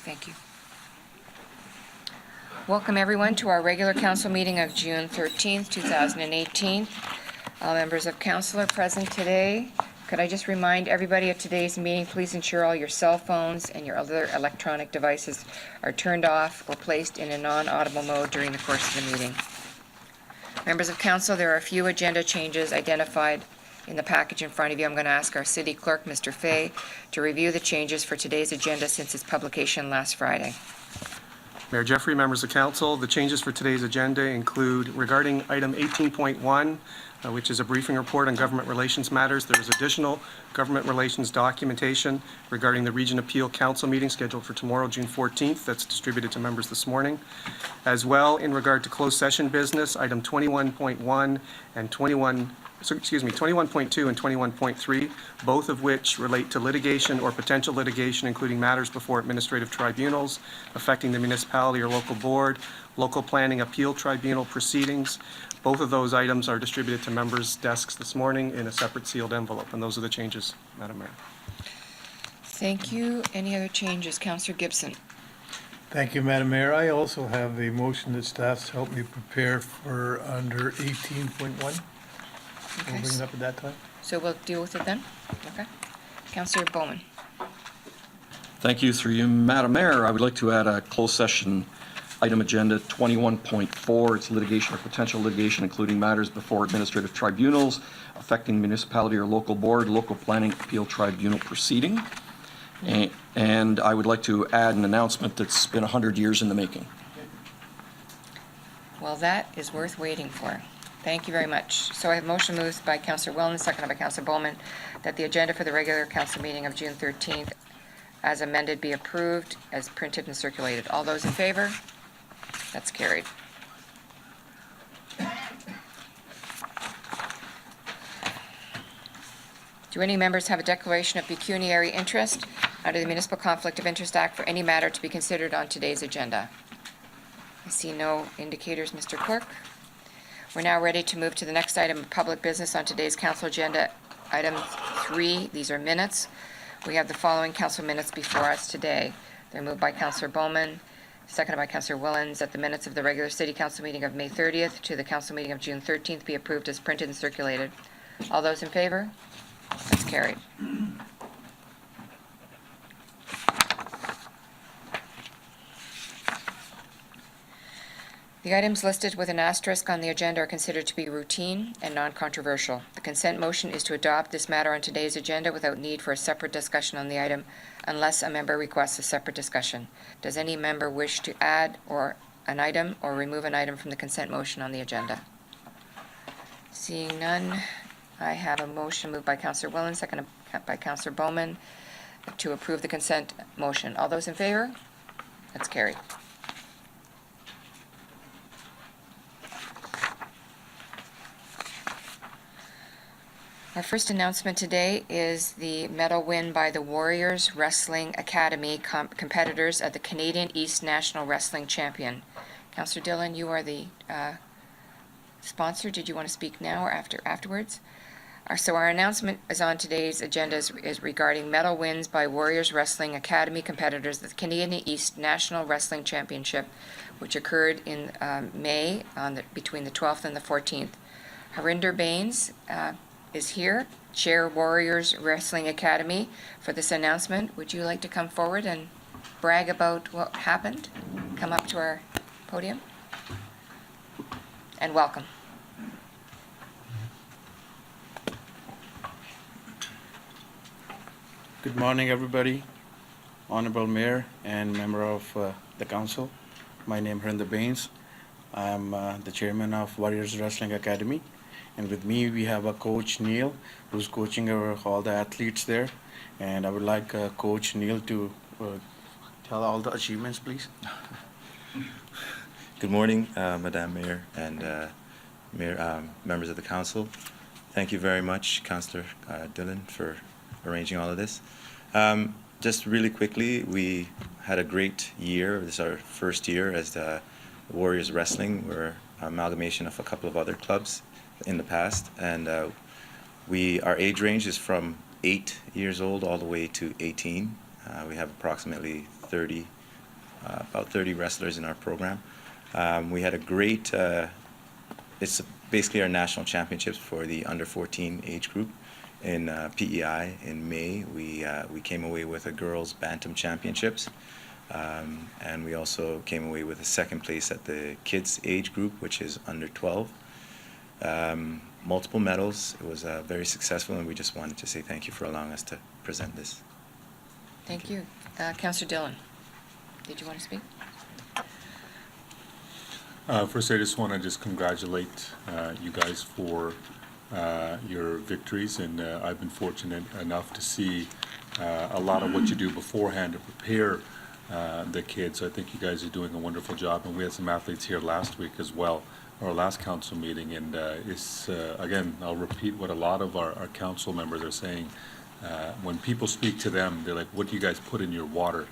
Thank you. Welcome everyone to our regular council meeting of June 13th, 2018. All members of council are present today. Could I just remind everybody at today's meeting, please ensure all your cell phones and your other electronic devices are turned off or placed in a non-audible mode during the course of the meeting. Members of council, there are a few agenda changes identified in the package in front of you. I'm going to ask our city clerk, Mr. Fay, to review the changes for today's agenda since its publication last Friday. Mayor Jeffrey, members of council, the changes for today's agenda include regarding item 18.1, which is a briefing report on government relations matters. There is additional government relations documentation regarding the Region Appeal Council meeting scheduled for tomorrow, June 14th. That's distributed to members this morning. As well, in regard to closed session business, item 21.1 and 21.2 and 21.3, both of which relate to litigation or potential litigation, including matters before administrative tribunals affecting the municipality or local board, local planning appeal tribunal proceedings. Both of those items are distributed to members' desks this morning in a separate sealed envelope, and those are the changes, Madam Mayor. Thank you. Any other changes? Councillor Gibson. Thank you, Madam Mayor. I also have a motion that staff's helped me prepare for under 18.1. Okay. We'll bring it up at that time. So we'll deal with it then? Okay. Councillor Bowman. Thank you. Through you, Madam Mayor, I would like to add a closed session item agenda 21.4. It's litigation or potential litigation, including matters before administrative tribunals affecting municipality or local board, local planning appeal tribunal proceeding. And I would like to add an announcement that's been 100 years in the making. Well, that is worth waiting for. Thank you very much. So I have motion moved by Councillor Wellens, seconded by Councillor Bowman, that the agenda for the regular council meeting of June 13th as amended be approved as printed and circulated. All those in favor? That's carried. Do any members have a declaration of pecuniary interest under the Municipal Conflict of Interest Act for any matter to be considered on today's agenda? I see no indicators, Mr. Clerk. We're now ready to move to the next item of public business on today's council agenda, item 3. These are minutes. We have the following council minutes before us today. They're moved by Councillor Bowman, seconded by Councillor Wellens, that the minutes of the regular city council meeting of May 30th to the council meeting of June 13th be approved as printed and circulated. All those in favor? That's carried. The items listed with an asterisk on the agenda are considered to be routine and non-controversial. The consent motion is to adopt this matter on today's agenda without need for a separate discussion on the item unless a member requests a separate discussion. Does any member wish to add an item or remove an item from the consent motion on the agenda? Seeing none, I have a motion moved by Councillor Wellens, seconded by Councillor Bowman to approve the consent motion. All those in favor? That's carried. Our first announcement today is the medal win by the Warriors Wrestling Academy competitors at the Canadian East National Wrestling Champion. Councillor Dillon, you are the sponsor. Did you want to speak now or afterwards? So our announcement is on today's agenda is regarding medal wins by Warriors Wrestling Academy competitors at the Canadian East National Wrestling Championship, which occurred in May between the 12th and the 14th. Harinder Bains is here, Chair Warriors Wrestling Academy, for this announcement. Would you like to come forward and brag about what happened? Come up to our podium. And welcome. Good morning, everybody. Honorable Mayor and member of the council. My name is Harinder Bains. I'm the chairman of Warriors Wrestling Academy. And with me, we have a coach, Neil, who's coaching all the athletes there. And I would like Coach Neil to tell all the achievements, please. Good morning, Madam Mayor and members of the council. Thank you very much, Councillor Dillon, for arranging all of this. Just really quickly, we had a great year. This is our first year as the Warriors Wrestling. We're an amalgamation of a couple of other clubs in the past, and our age range is from 8 years old all the way to 18. We have approximately 30 about 30 wrestlers in our program. We had a great, it's basically our national championships for the under 14 age group in PEI in May. We came away with a girls Bantam championships, and we also came away with a second place at the kids age group, which is under 12. Multiple medals. It was very successful, and we just wanted to say thank you for allowing us to present this. Thank you. Councillor Dillon, did you want to speak? First, I just want to congratulate you guys for your victories, and I've been fortunate enough to see a lot of what you do beforehand to prepare the kids. So I think you guys are doing a wonderful job, and we had some athletes here last week as well, our last council meeting, and it's again, I'll repeat what a lot of our council members are saying. When people speak to them, they're like, what do you guys put in your water?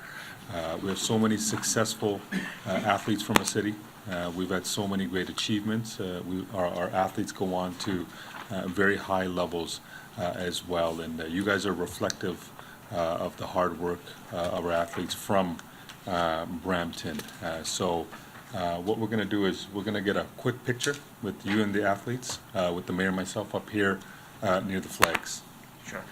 We have so many successful athletes from the city. We've had so many great achievements. Our athletes go on to very high levels as well, and you guys are reflective of the hard work of our athletes from Brampton. So what we're going to do is we're going to get a quick picture with you and the athletes, with the mayor and myself up here near the flags. Sure.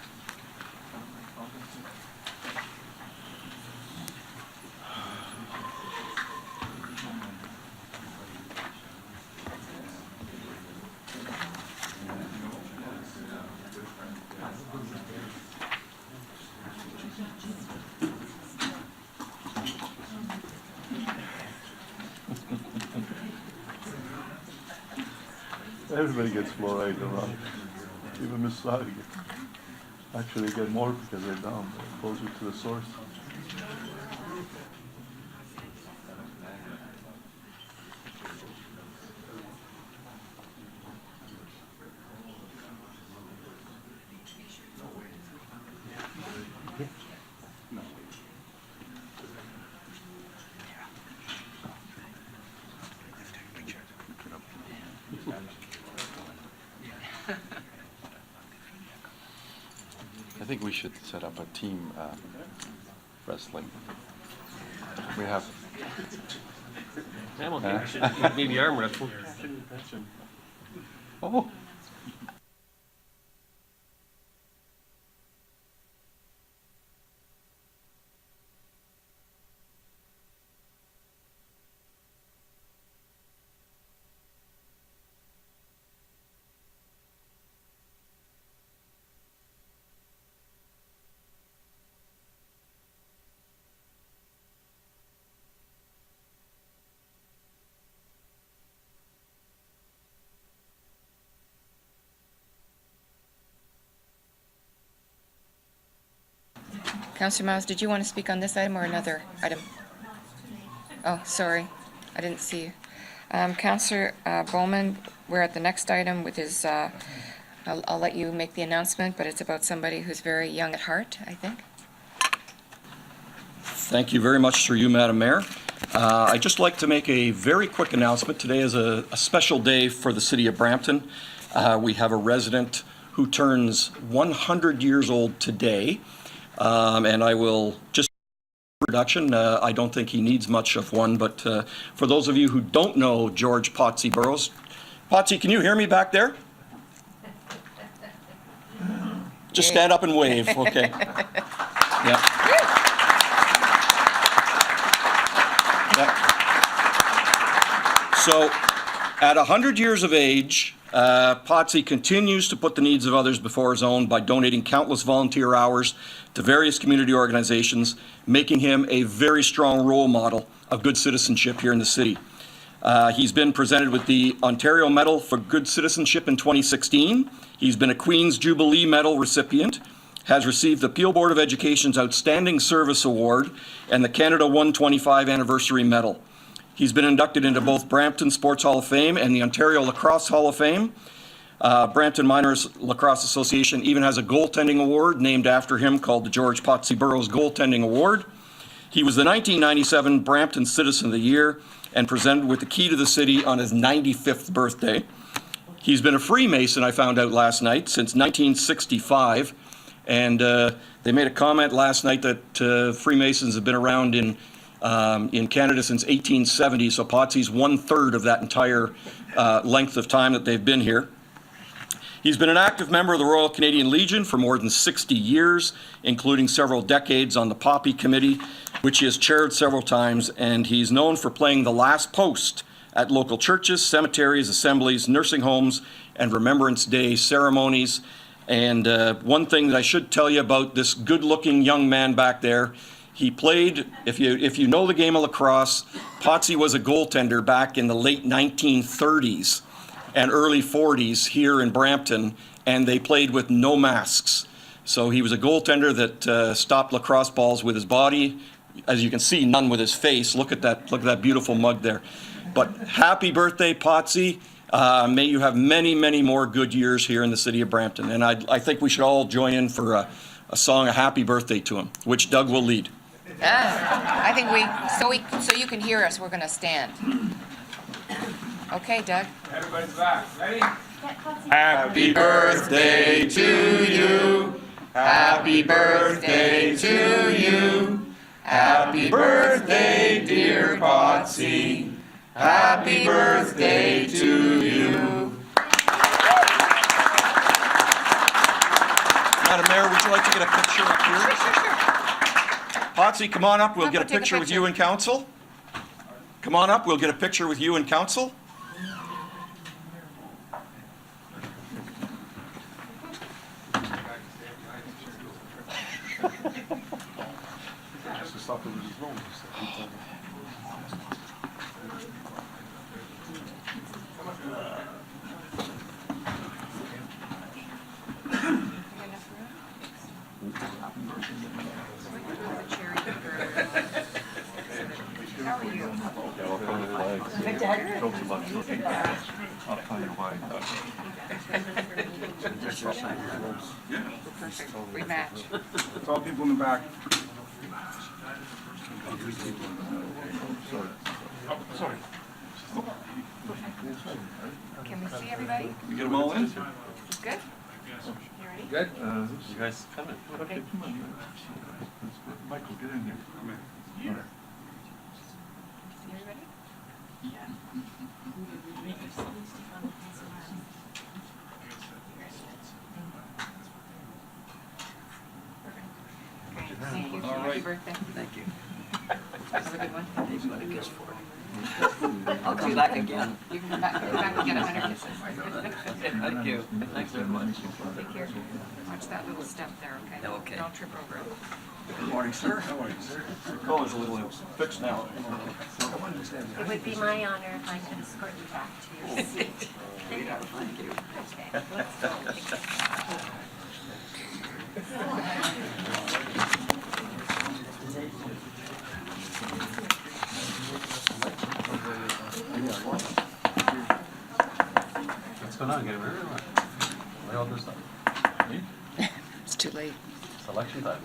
Everybody gets fluoride around. Even Mississauga actually get more because they're down, closer to the source. I think we should set up a team wrestling. We have. I'm okay. Maybe arm wrestling. Oh. Councillor Miles, did you want to speak on this item or another item? Oh, sorry, I didn't see you. Councillor Bowman, we're at the next item with his, I'll let you make the announcement, but it's about somebody who's very young at heart, I think. Thank you very much through you, Madam Mayor. I'd just like to make a very quick announcement. Today is a special day for the city of Brampton. We have a resident who turns 100 years old today. And I will just introduction. I don't think he needs much of one, but for those of you who don't know George Potsy Burrows, Potsy, can you hear me back there? Just stand up and wave, okay? Yep. Yep. So, at 100 years of age, Potsy continues to put the needs of others before his own by donating countless volunteer hours to various community organizations, making him a very strong role model of good citizenship here in the city. He's been presented with the Ontario Medal for Good Citizenship in 2016. He's been a Queen's Jubilee Medal recipient, has received the Peel Board of Education's Outstanding Service Award and the Canada 125 Anniversary Medal. He's been inducted into both Brampton Sports Hall of Fame and the Ontario Lacrosse Hall of Fame. Brampton Miners Lacrosse Association even has a goaltending award named after him called the George Potsy Burrows Goaltending Award. He was the 1997 Brampton Citizen of the Year and presented with the key to the city on his 95th birthday. He's been a Freemason, I found out last night, since 1965. And they made a comment last night that Freemasons have been around in in Canada since 1870, so Potsy's 1/3 of that entire length of time that they've been here. He's been an active member of the Royal Canadian Legion for more than 60 years, including several decades on the Poppy Committee, which he has chaired several times, and he's known for playing the last post at local churches, cemeteries, assemblies, nursing homes, and Remembrance Day ceremonies. And one thing that I should tell you about this good-looking young man back there, he played, if you know the game of lacrosse, Potsy was a goaltender back in the late 1930s and early 40s here in Brampton, and they played with no masks. So he was a goaltender that stopped lacrosse balls with his body. As you can see, none with his face. Look at that beautiful mug there. But happy birthday, Potsy. May you have many, many more good years here in the city of Brampton. And I think we should all join in for a song, a happy birthday to him, which Doug will lead. I think so you can hear us, we're going to stand. Okay, Doug. Everybody's back. Ready? Happy birthday to you. Happy birthday to you. Happy birthday, dear Potsy. Happy birthday to you. Madam Mayor, would you like to get a picture up here? Sure. Potsy, come on up. We'll I'll get a take a picture with picture. you and council. Come on up. We'll get a picture with you and council. How are you? I'll tell you why. Perfect. We match. It's all people in the back. Sorry. Can we see everybody? You get them all in? Good? Good? You guys coming? Okay, come on. Michael, get in here. Come in. See everybody? Thank you. All Happy right. birthday. Thank you. Have a good one. They've got a kiss for it. I'll come back again. You can come back and get 100 kisses. Thank you. Thanks very much. Take care. Watch that little step there, okay? Okay. Don't trip over it. Good morning, sir. Your color's a little fixed now. It would be my honor if I could escort you back to your seat. Thank you. Okay, let's go. What's going on? Get ready? Lay all this up. It's too late. It's election time,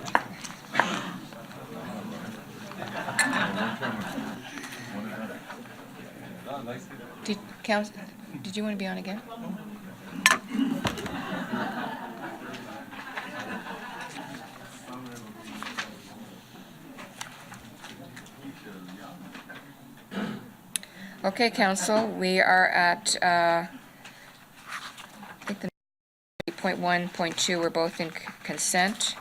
Did you want to be on again? Okay, council, we are at, I think the 8.1.2, we're both in consent.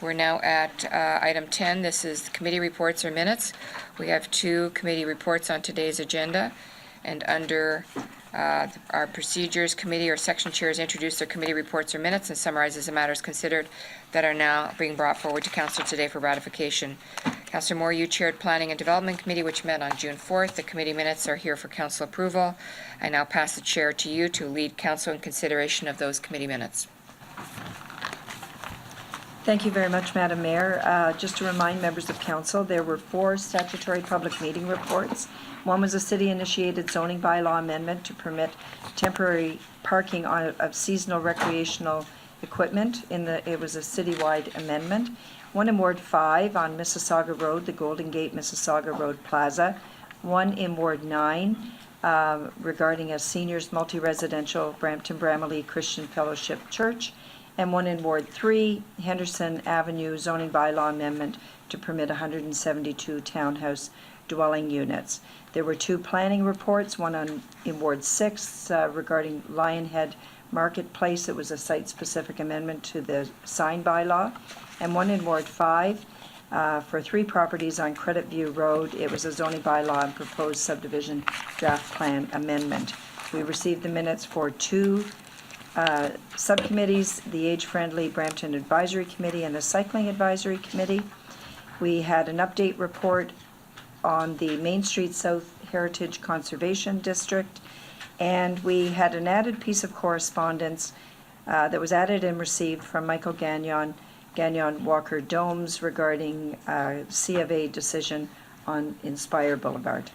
We're now at item 10. This is committee reports or minutes. We have 2 committee reports on today's agenda, and under our procedures committee or section chairs introduce their committee reports or minutes and summarizes the matters considered that are now being brought forward to council today for ratification. Councillor Moore, you chaired Planning and Development Committee, which met on June 4th. The committee minutes are here for council approval. I now pass the chair to you to lead council in consideration of those committee minutes. Thank you very much, Madam Mayor. Just to remind members of council, there were 4 statutory public meeting reports. One was a city-initiated zoning bylaw amendment to permit temporary parking of seasonal recreational equipment. It was a citywide amendment. One in Ward 5 on Mississauga Road, the Golden Gate Mississauga Road Plaza. One in Ward 9 regarding a seniors multi-residential Brampton Bramalea Christian Fellowship Church. and one in Ward 3, Henderson Avenue zoning bylaw amendment to permit 172 townhouse dwelling units. There were 2 planning reports, one in Ward 6 regarding Lionhead Marketplace. It was a site-specific amendment to the sign bylaw, and one in Ward 5 for 3 properties on Credit View Road. It was a zoning bylaw and proposed subdivision draft plan amendment. We received the minutes for 2 subcommittees, the Age-Friendly Brampton Advisory Committee and the Cycling Advisory Committee. We had an update report on the Main Street South Heritage Conservation District, and we had an added piece of correspondence that was added and received from Michael Gagnon Walker Domes regarding C of A decision on Inspire Boulevard.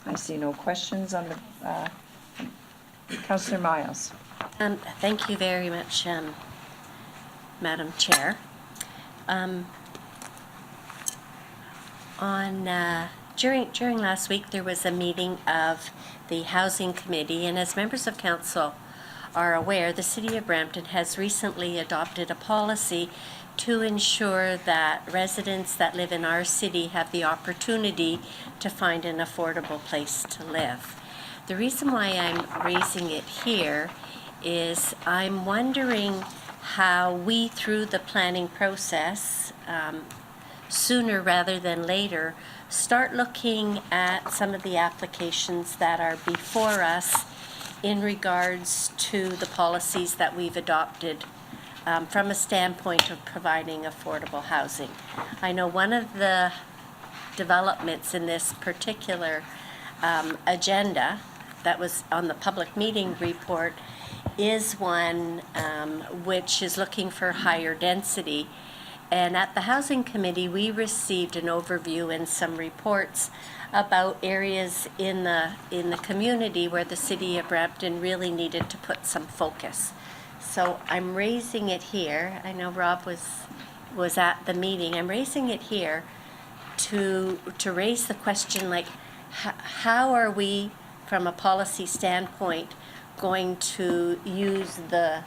I see no questions on the, Councillor Miles. Thank you very much, Madam Chair. During last week, there was a meeting of the Housing Committee, and as members of council are aware, the City of Brampton has recently adopted a policy to ensure that residents that live in our city have the opportunity to find an affordable place to live. The reason why I'm raising it here is I'm wondering how we, through the planning process, sooner rather than later, start looking at some of the applications that are before us in regards to the policies that we've adopted from a standpoint of providing affordable housing. I know one of the developments in this particular agenda that was on the public meeting report is one which is looking for higher density. And at the Housing Committee, we received an overview and some reports about areas in the community where the City of Brampton really needed to put some focus. So I'm raising it here. I know Rob was at the meeting. I'm raising it here to raise the question, like, how are we, from a policy standpoint, going to use the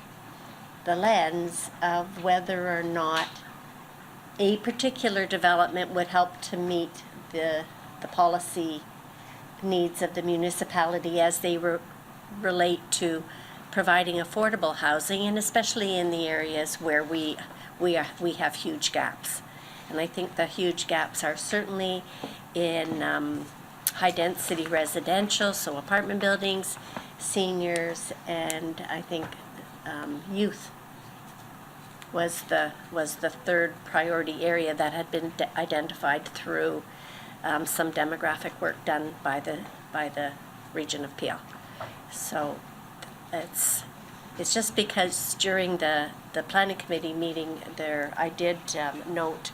lens of whether or not a particular development would help to meet the policy needs of the municipality as they relate to providing affordable housing, and especially in the areas where we have huge gaps. And I think the huge gaps are certainly in high-density residential, so apartment buildings, seniors, and I think youth was the third priority area that had been identified through some demographic work done by the region of Peel. So it's just because during the planning committee meeting there, I did note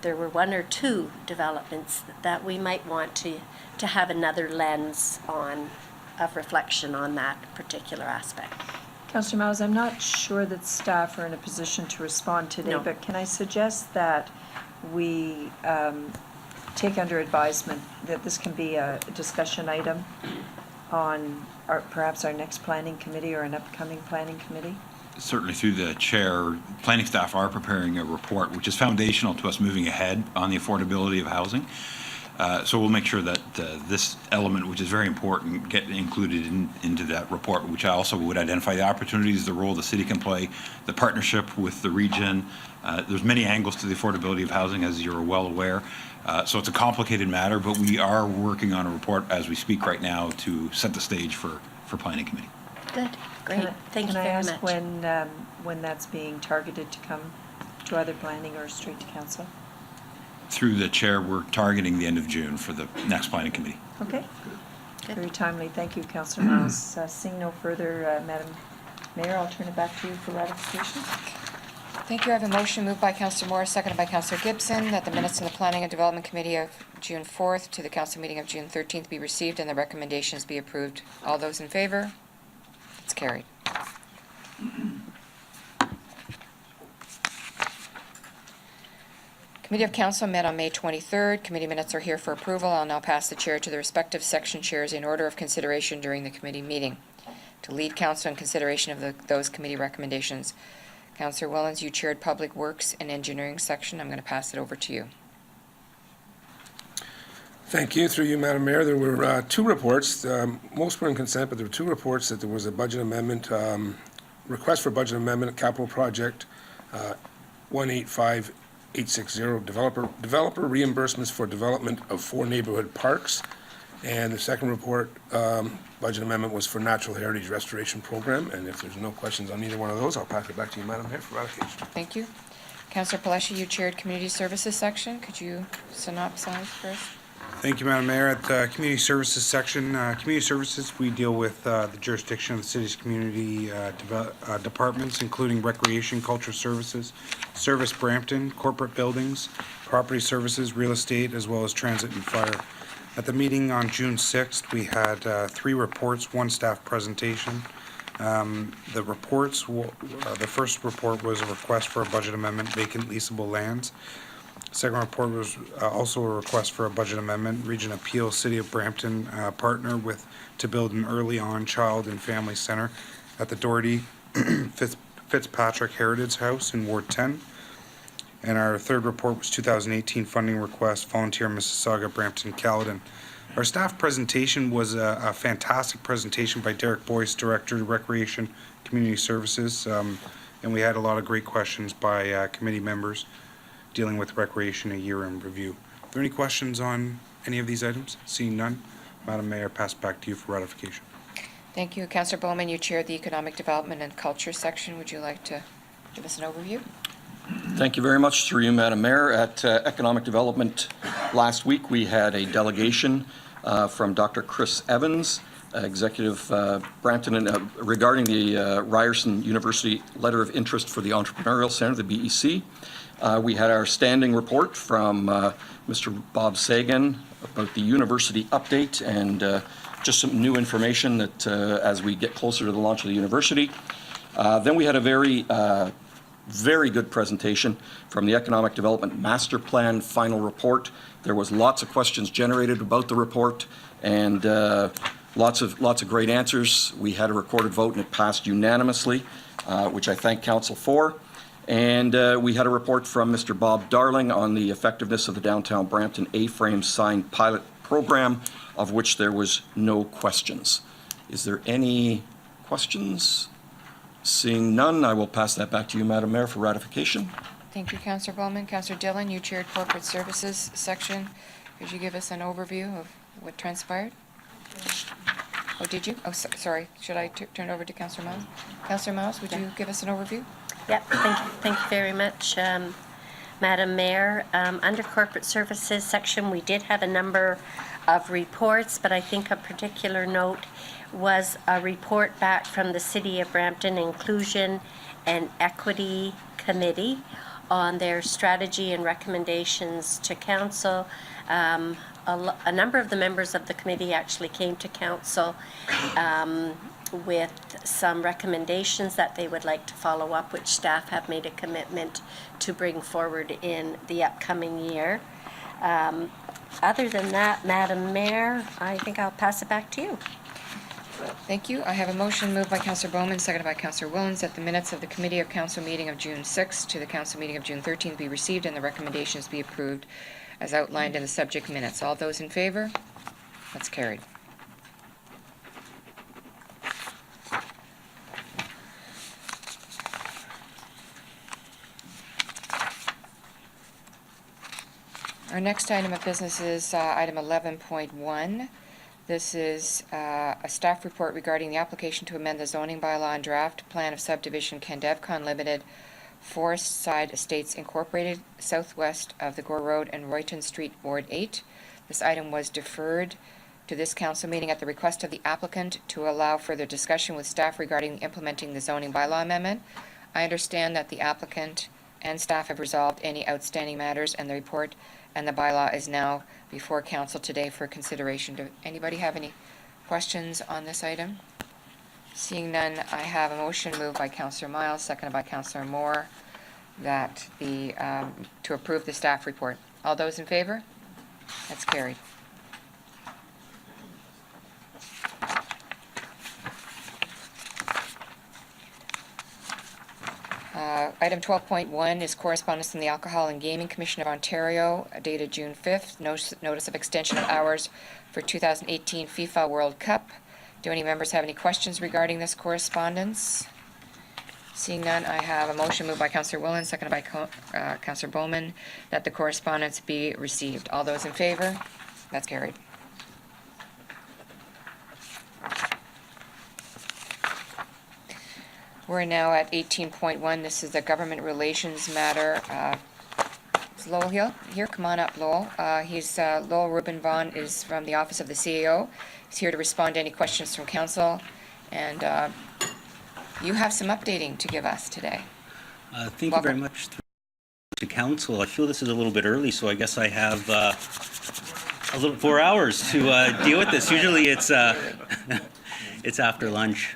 there were 1 or 2 developments that we might want to have another lens of reflection on that particular aspect. Councillor Miles, I'm not sure that staff are in a position to respond today, No. but can I suggest that we take under advisement that this can be a discussion item on perhaps our next planning committee or an upcoming planning committee? Certainly through the chair, planning staff are preparing a report which is foundational to us moving ahead on the affordability of housing. So we'll make sure that this element, which is very important, get included into that report, which I also would identify the opportunities, the role the city can play, the partnership with the region. There's many angles to the affordability of housing, as you're well aware. So it's a complicated matter, but we are working on a report as we speak right now to set the stage for planning committee. Good, great. Thank you very much. Can I ask when that's being targeted to come to either planning or straight to council? Through the chair, we're targeting the end of June for the next planning committee. Okay. Good. Very timely. Thank you, Councillor Miles. Seeing no further, Madam Mayor, I'll turn it back to you for ratification. Thank you. I have a motion moved by Councillor Morris, seconded by Councillor Gibson, that the minutes of the Planning and Development Committee of June 4th to the council meeting of June 13th be received and the recommendations be approved. All those in favor? It's carried. Committee of Council met on May 23rd. Committee minutes are here for approval. I'll now pass the chair to the respective section chairs in order of consideration during the committee meeting. to lead council in consideration of those committee recommendations. Councillor Wellens, you chaired Public Works and Engineering section. I'm going to pass it over to you. Thank you. Through you, Madam Mayor, there were two reports. Most were in consent, but there were two reports that there was a budget amendment, request for budget amendment, capital project 185860, developer reimbursements for development of 4 neighborhood parks. And the second report, budget amendment, was for Natural Heritage Restoration Program. And if there's no questions on either one of those, I'll pass it back to you, Madam Mayor, for ratification. Thank you. Councillor Paleshi, you chaired Community Services section. Could you synopsize for us? Thank you, Madam Mayor. At the Community Services section, Community Services, we deal with the jurisdiction of the city's community departments, including Recreation, Culture Services, Service Brampton, Corporate Buildings, Property Services, Real Estate, as well as Transit and Fire. At the meeting on June 6th, we had 3 reports, 1 staff presentation. The reports, the first report was a request for a budget amendment, vacant leasable lands. Second report was also a request for a budget amendment, Region Appeal, City of Brampton partner to build an early on child and family center at the Doherty Fitzpatrick Heritage House in Ward 10. And our third report was 2018 funding request, Volunteer Mississauga, Brampton, Caledon. Our staff presentation was a fantastic presentation by Derek Boyce, Director of Recreation Community Services. And we had a lot of great questions by committee members dealing with recreation, a year in review. Are there any questions on any of these items? Seeing none, Madam Mayor, pass back to you for ratification. Thank you. Councillor Bowman, you chaired the Economic Development and Culture section. Would you like to give us an overview? Thank you very much. Through you, Madam Mayor. At Economic Development last week, we had a delegation from Dr. Chris Evans, Executive Brampton, regarding the Ryerson University Letter of Interest for the Entrepreneurial Center, the BEC. We had our standing report from Mr. Bob Sagan about the university update and just some new information that as we get closer to the launch of the university. Then we had a very good presentation from the Economic Development Master Plan final report. There was lots of questions generated about the report and lots of great answers. We had a recorded vote and it passed unanimously, which I thank Council for. And we had a report from Mr. Bob Darling on the effectiveness of the Downtown Brampton A-frame sign pilot program, of which there was no questions. Is there any questions? Seeing none, I will pass that back to you, Madam Mayor, for ratification. Thank you, Councillor Bowman. Councillor Dillon, you chaired Corporate Services section. Could you give us an overview of what transpired? Oh, did you? Oh, sorry. Should I turn it over to Councillor Miles? Councillor Miles, would you give us an overview? Yep, thank you very much, Madam Mayor. Under Corporate Services section, we did have a number of reports, but I think a particular note was a report back from the City of Brampton Inclusion and Equity Committee on their strategy and recommendations to Council. A number of the members of the committee actually came to Council with some recommendations that they would like to follow up, which staff have made a commitment to bring forward in the upcoming year. Other than that, Madam Mayor, I think I'll pass it back to you. Thank you. I have a motion moved by Councillor Bowman, seconded by Councillor Wellens, that the minutes of the Committee of Council meeting of June 6th to the Council meeting of June 13th be received and the recommendations be approved as outlined in the subject minutes. All those in favor? That's carried. Our next item of business is item 11.1. This is a staff report regarding the application to amend the zoning bylaw and draft plan of subdivision Kendevcon Limited, Forest Side Estates Incorporated, southwest of the Gore Road and Royton Street, Ward 8. This item was deferred to this council meeting at the request of the applicant to allow further discussion with staff regarding implementing the zoning bylaw amendment. I understand that the applicant and staff have resolved any outstanding matters, and the report and the bylaw is now before council today for consideration. Do anybody have any questions on this item? Seeing none, I have a motion moved by Councillor Miles, seconded by Councillor Moore, that to approve the staff report. All those in favor? That's carried. Item 12.1 is correspondence from the Alcohol and Gaming Commission of Ontario dated June 5th. Notice of extension of hours for 2018 FIFA World Cup. Do any members have any questions regarding this correspondence? Seeing none, I have a motion moved by Councillor Willen, seconded by Councillor Bowman, that the correspondence be received. All those in favor? That's carried. We're now at 18.1. This is the government relations matter. Is Lowell here? Come on up, Lowell. Lowell Rubin Vaughn is from the Office of the CAO. He's here to respond to any questions from council. And you have some updating to give us today. Thank you very much to council. I feel this is a little bit early, so I guess I have a little 4 hours to deal with this. Usually it's it's after lunch.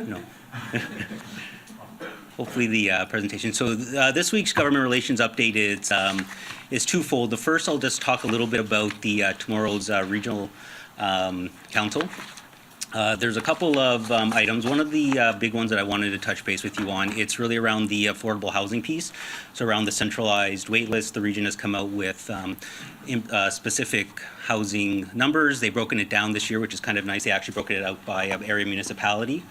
No. Hopefully the presentation. So this week's government relations update is twofold. The first, I'll just talk a little bit about the tomorrow's regional council. There's a couple of items. One of the big ones that I wanted to touch base with you on, it's really around the affordable housing piece. So around the centralized wait list, the region has come out with specific housing numbers. They've broken it down this year, which is kind of nice. They actually broke it out by area municipality,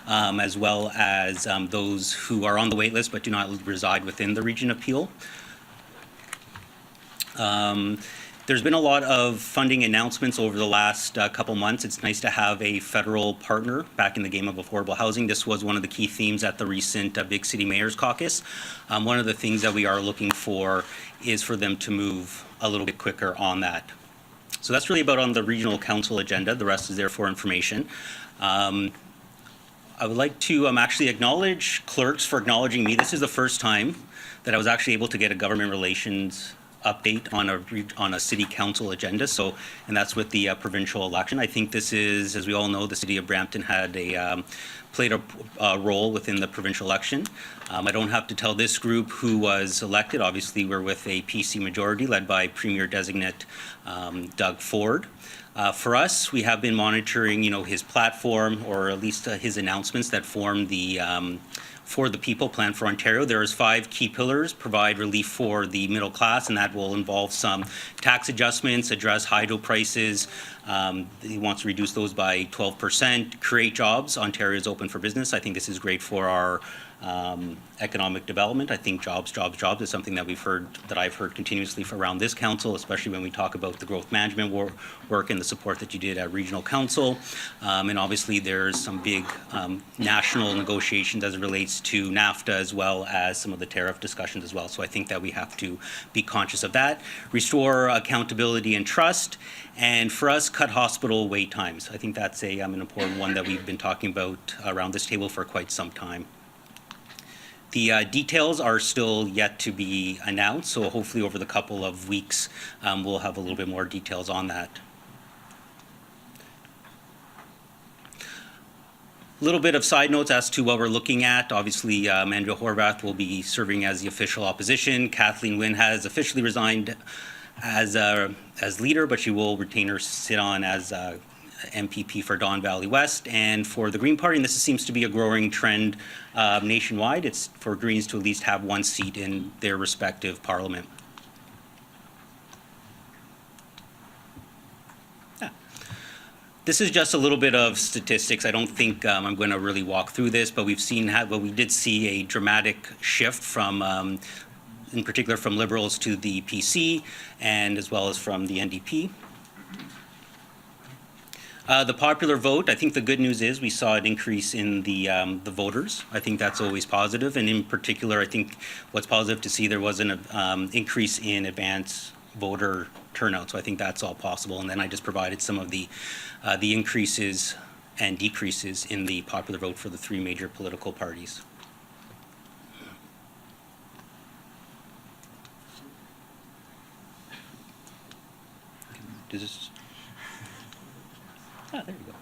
as well as those who are on the wait list but do not reside within the region of Peel. There's been a lot of funding announcements over the last couple months. It's nice to have a federal partner back in the game of affordable housing. This was one of the key themes at the recent Big City Mayors Caucus. One of the things that we are looking for is for them to move a little bit quicker on that. So that's really about on the regional council agenda. The rest is there for information. I would like to actually acknowledge clerks for acknowledging me. This is the first time that I was actually able to get a government relations update on a city council agenda. So, and that's with the provincial election. I think this is, as we all know, the city of Brampton had played a role within the provincial election. I don't have to tell this group who was elected. Obviously, we're with a PC majority led by Premier Designate Doug Ford. For us, we have been monitoring, his platform, or at least his announcements that form the For the People plan for Ontario. There's 5 key pillars: provide relief for the middle class, and that will involve some tax adjustments, address hydro prices. He wants to reduce those by 12%, create jobs. Ontario is open for business. I think this is great for our economic development. I think jobs is something that I've heard continuously around this council, especially when we talk about the growth management work and the support that you did at regional council. And obviously there's some big national negotiations as it relates to NAFTA, as well as some of the tariff discussions as well. So I think that we have to be conscious of that. Restore accountability and trust. And for us, cut hospital wait times. I think that's an important one that we've been talking about around this table for quite some time. The details are still yet to be announced, so hopefully over the couple of weeks we'll have a little bit more details on that. A little bit of side notes as to what we're looking at. Obviously, Andrea Horvath will be serving as the official opposition. Kathleen Wynne has officially resigned as leader, but she will retain her sit-on as MPP for Don Valley West. And for the Green Party, and this seems to be a growing trend nationwide, it's for Greens to at least have 1 seat in their respective parliament. This is just a little bit of statistics. I don't think I'm going to really walk through this, but we did see a dramatic shift from, in particular from Liberals to the PC, and as well as from the NDP. The popular vote, I think the good news is we saw an increase in the voters. I think that's always positive, and in particular, I think what's positive to see, there was an increase in advance voter turnout. So I think that's all possible. And then I just provided some of the increases and decreases in the popular vote for the 3 major political parties. Does this? There you go.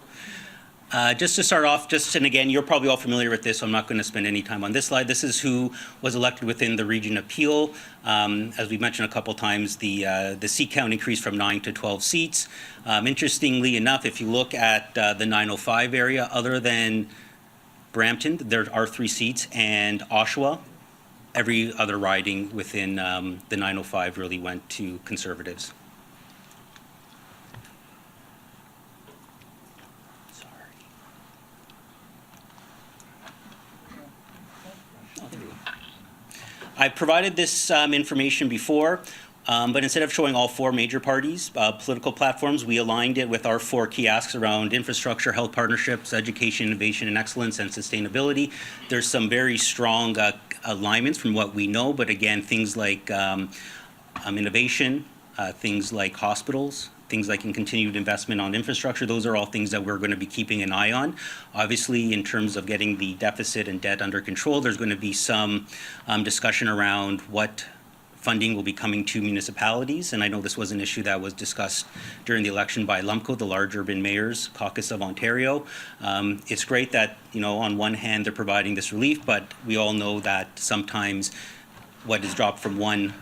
Just to start off, and again, you're probably all familiar with this, so I'm not going to spend any time on this slide. This is who was elected within the region of Peel. As we mentioned a couple times, the seat count increased from 9 to 12 seats. Interestingly enough, if you look at the 905 area, other than Brampton, there are 3 seats, and Oshawa, every other riding within the 905 really went to Conservatives. I provided this information before, but instead of showing all 4 major parties' political platforms, we aligned it with our 4 key asks around infrastructure, health partnerships, education, innovation and excellence, and sustainability. There's some very strong alignments from what we know, but again, things like innovation, things like hospitals, things like in continued investment on infrastructure, those are all things that we're going to be keeping an eye on. Obviously, in terms of getting the deficit and debt under control, there's going to be some discussion around what funding will be coming to municipalities. And I know this was an issue that was discussed during the election by LUMCO, the Large Urban Mayors Caucus of Ontario. It's great that, on one hand, they're providing this relief, but we all know that sometimes what is dropped from one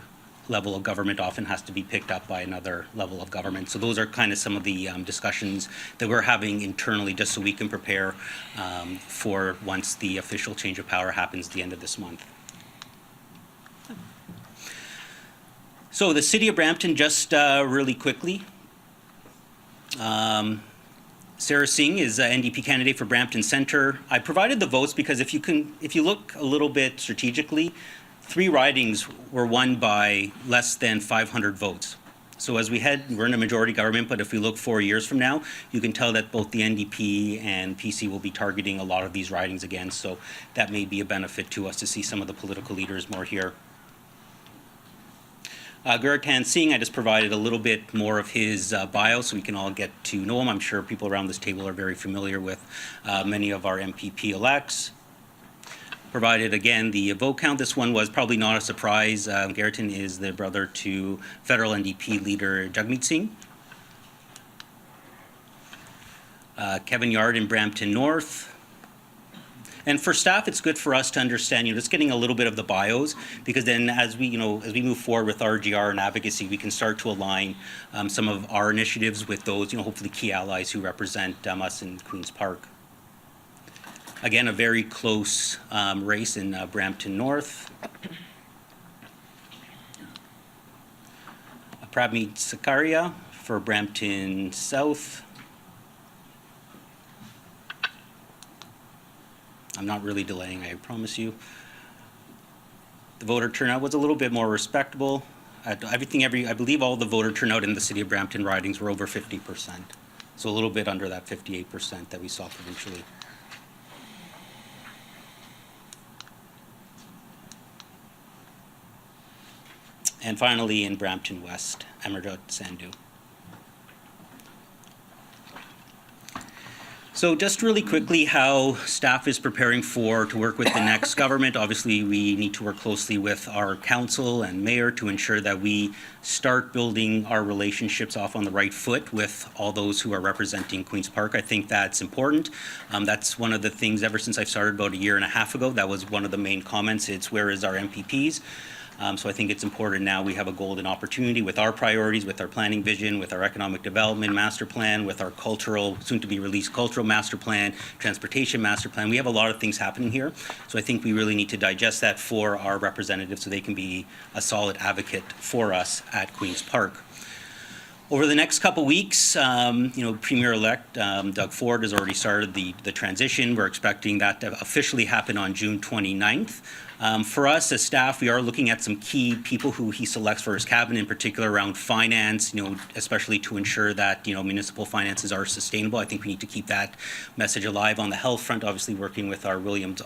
level of government often has to be picked up by another level of government. So those are kind of some of the discussions that we're having internally just so we can prepare for once the official change of power happens at the end of this month. So the City of Brampton, just really quickly. Sarah Singh is an NDP candidate for Brampton Centre. I provided the votes because if you look a little bit strategically, 3 ridings were won by less than 500 votes. So as we're in a majority government, but if we look 4 years from now, you can tell that both the NDP and PC will be targeting a lot of these ridings again. So that may be a benefit to us to see some of the political leaders more here. Gurtan Singh, I just provided a little bit more of his bio so we can all get to know him. I'm sure people around this table are very familiar with many of our MPP elects. Provided again the vote count. This one was probably not a surprise. Gurtan is the brother to federal NDP leader Jagmeet Singh. Kevin Yard in Brampton North. And for staff, it's good for us to understand, just getting a little bit of the bios, because then as we move forward with RGR and advocacy, we can start to align some of our initiatives with those, hopefully key allies who represent us in Queen's Park. Again, a very close race in Brampton North. Pravmeet Sakaria for Brampton South. I'm not really delaying, I promise you. The voter turnout was a little bit more respectable. I believe all the voter turnout in the City of Brampton ridings were over 50%. So a little bit under that 58% that we saw provincially. And finally, in Brampton West, Amarjot Sandhu. So just really quickly how staff is preparing to work with the next government. Obviously, we need to work closely with our council and mayor to ensure that we start building our relationships off on the right foot with all those who are representing Queen's Park. I think that's important. That's one of the things ever since I've started about a year and a half ago. That was one of the main comments. It's where is our MPPs? So I think it's important now we have a golden opportunity with our priorities, with our planning vision, with our economic development master plan, with our cultural, soon to be released cultural master plan, transportation master plan. We have a lot of things happening here. So I think we really need to digest that for our representatives so they can be a solid advocate for us at Queen's Park. Over the next couple weeks, Premier-elect Doug Ford has already started the transition. We're expecting that to officially happen on June 29th. For us as staff, we are looking at some key people who he selects for his cabinet, in particular around finance, especially to ensure that, municipal finances are sustainable. I think we need to keep that message alive. On the health front, obviously working with our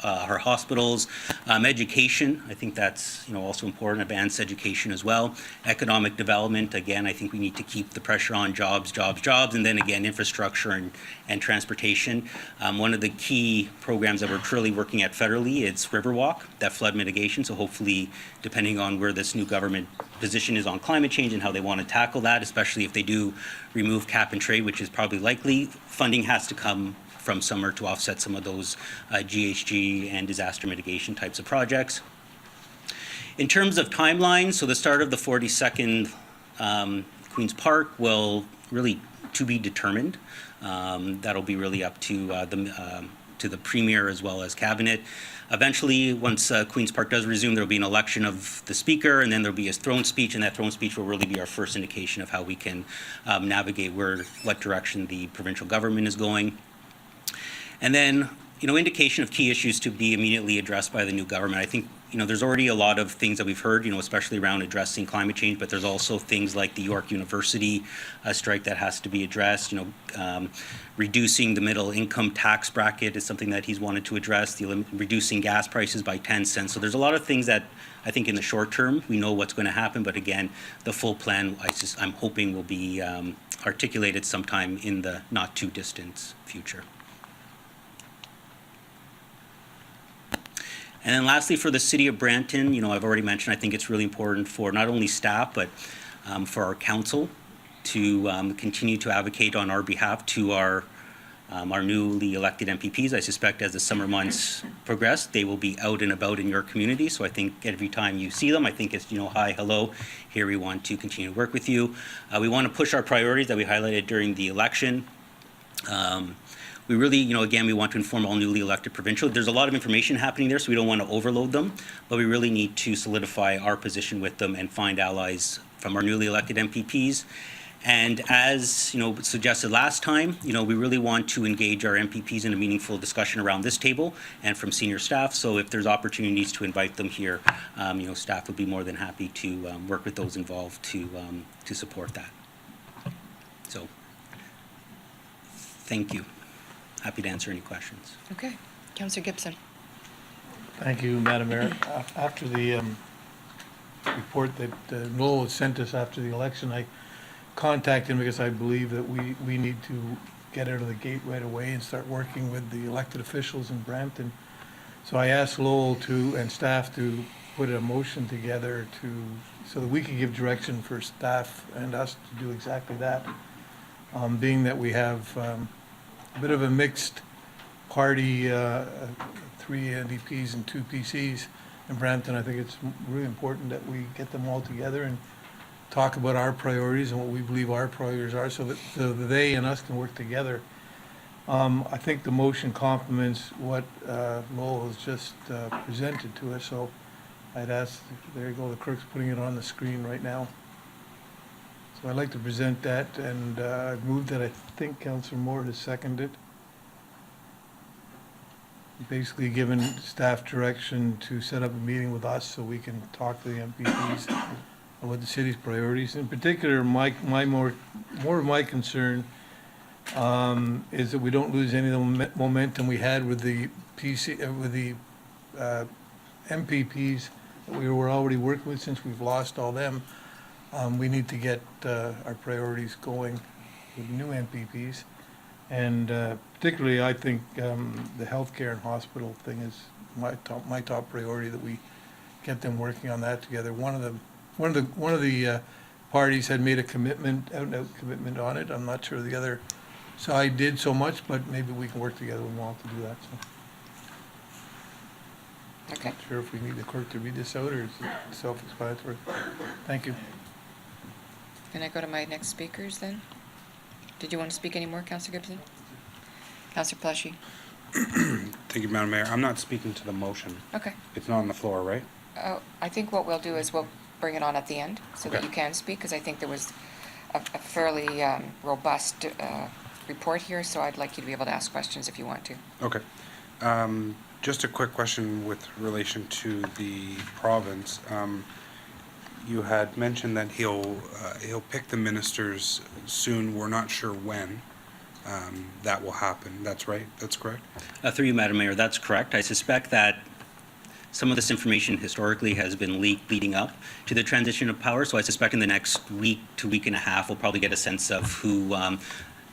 our hospitals. Education, I think that's, also important, advanced education as well. Economic development, again, I think we need to keep the pressure on jobs. And then again, infrastructure and transportation. One of the key programs that we're truly working at federally, it's Riverwalk, that flood mitigation. So hopefully, depending on where this new government position is on climate change and how they want to tackle that, especially if they do remove cap and trade, which is probably likely, funding has to come from summer to offset some of those GHG and disaster mitigation types of projects. In terms of timeline, so the start of the 42nd Queen's Park will really to be determined. That'll be really up to the Premier as well as Cabinet. Eventually, once Queen's Park does resume, there will be an election of the Speaker, and then there will be a throne speech, and that throne speech will really be our first indication of how we can navigate what direction the provincial government is going. And then, indication of key issues to be immediately addressed by the new government. I think, there's already a lot of things that we've heard, especially around addressing climate change, but there's also things like the York University strike that has to be addressed. Reducing the middle income tax bracket is something that he's wanted to address, reducing gas prices by 10 cents. So there's a lot of things that I think in the short term, we know what's going to happen, but again, the full plan, I'm hoping will be articulated sometime in the not too distant future. And then lastly, for the City of Brampton, I've already mentioned, I think it's really important for not only staff, but for our council to continue to advocate on our behalf to our newly elected MPPs. I suspect as the summer months progress, they will be out and about in your community. So I think every time you see them, I think it's, hi, hello, here we want to continue to work with you. We want to push our priorities that we highlighted during the election. We really, again, we want to inform all newly elected provincial. There's a lot of information happening there, so we don't want to overload them, but we really need to solidify our position with them and find allies from our newly elected MPPs. And as suggested last time, we really want to engage our MPPs in a meaningful discussion around this table and from senior staff. So if there's opportunities to invite them here, staff would be more than happy to work with those involved to support that. So, thank you. Happy to answer any questions. Okay. Councillor Gibson. Thank you, Madam Mayor. After the report that Noel had sent us after the election, I contacted him because I believe that we need to get out of the gate right away and start working with the elected officials in Brampton. So I asked Lowell and staff to put a motion together so that we could give direction for staff and us to do exactly that. Being that we have a bit of a mixed party, 3 NDPs and 2 PCs in Brampton, I think it's really important that we get them all together and talk about our priorities and what we believe our priorities are so that they and us can work together. I think the motion complements what Lowell has just presented to us, so I'd ask, there you go, the clerk's putting it on the screen right now. So I'd like to present that, and I've moved that. I think Councillor Moore has seconded. Basically given staff direction to set up a meeting with us so we can talk to the MPPs about the city's priorities. In particular, more of my concern is that we don't lose any of the momentum we had with the MPPs that we were already working with. Since we've lost all them, we need to get our priorities going with new MPPs. And particularly, I think the healthcare and hospital thing is my top priority, that we get them working on that together. One of the parties had made a commitment, out-and-out commitment on it. I'm not sure the other side did so much, but maybe we can work together when we want to do that. So. Okay. Not sure if we need the clerk to read this out, or is it self-explanatory? Thank you. Can I go to my next speakers then? Did you want to speak any more, Councillor Gibson? Councillor Plushy. Thank you, Madam Mayor. I'm not speaking to the motion. Okay. It's not on the floor, right? I think what we'll do is we'll bring it on at the end so that Okay. you can speak, because I think there was a fairly robust report here, so I'd like you to be able to ask questions if you want to. Okay. Just a quick question with relation to the province. You had mentioned that he'll pick the ministers soon. We're not sure when that will happen. That's right? That's correct? Through you, Madam Mayor, that's correct. I suspect that some of this information historically has been leaked leading up to the transition of power, so I suspect in the next week to week and a half, we'll probably get a sense of who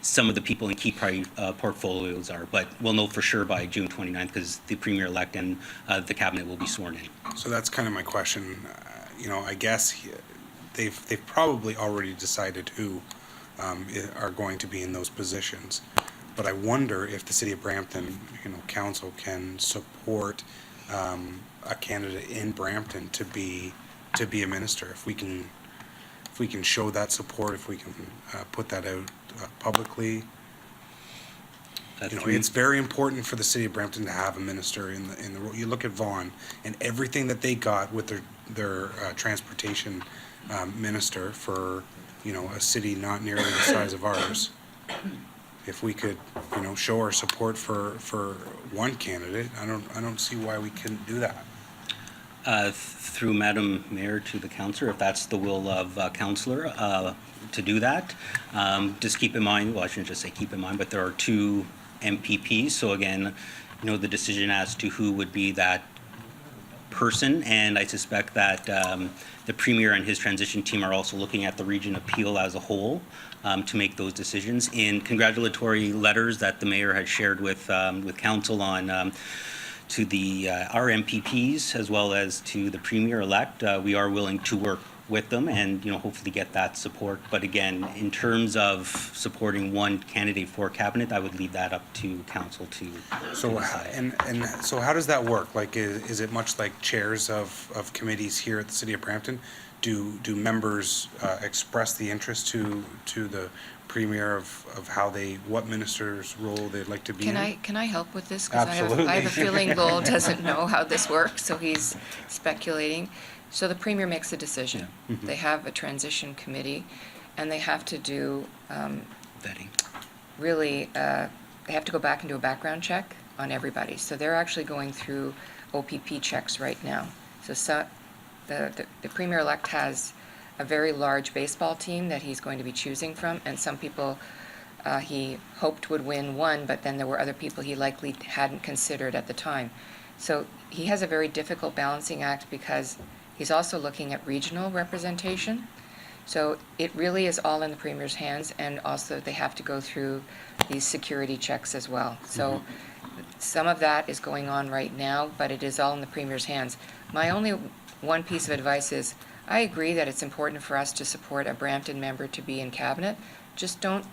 some of the people in key portfolios are, but we'll know for sure by June 29th because the Premier-elect and the Cabinet will be sworn in. So that's kind of my question. I guess they've probably already decided who are going to be in those positions. But I wonder if the city of Brampton, council can support a candidate in Brampton to be a minister. If we can show that support, if we can put that out publicly. It's very important for the city of Brampton to have a minister in the role. You look at Vaughan and everything that they got with their transportation minister for a city not nearly the size of ours. If we could show our support for one candidate, I don't see why we couldn't do that. Through Madam Mayor to the councillor, if that's the will of councillor, to do that. Just keep in mind, well, I shouldn't just say keep in mind, but there are 2 MPPs. So again, the decision as to who would be that person, and I suspect that the Premier and his transition team are also looking at the region appeal as a whole to make those decisions. In congratulatory letters that the Mayor had shared with Council on to the our MPPs as well as to the Premier-elect, we are willing to work with them and hopefully get that support. But again, in terms of supporting one candidate for cabinet, I would leave that up to council to decide. So how does that work? Like, is it much like chairs of committees here at the city of Brampton? Do members express the interest to the Premier of what minister's role they'd like to be in? Can I help with this? 'Cause Absolutely. I have a feeling Lowell doesn't know how this works, so he's speculating. So the Premier makes a decision. They have a transition committee, and they have to do Vetting. really, they have to go back and do a background check on everybody. So they're actually going through OPP checks right now. So the Premier-elect has a very large baseball team that he's going to be choosing from, and some people he hoped would win one, but then there were other people he likely hadn't considered at the time. So he has a very difficult balancing act because he's also looking at regional representation. So it really is all in the Premier's hands, and also they have to go through these security checks as well. So some of that is going on right now, but it is all in the Premier's hands. My only one piece of advice is, I agree that it's important for us to support a Brampton member to be in cabinet. Just don't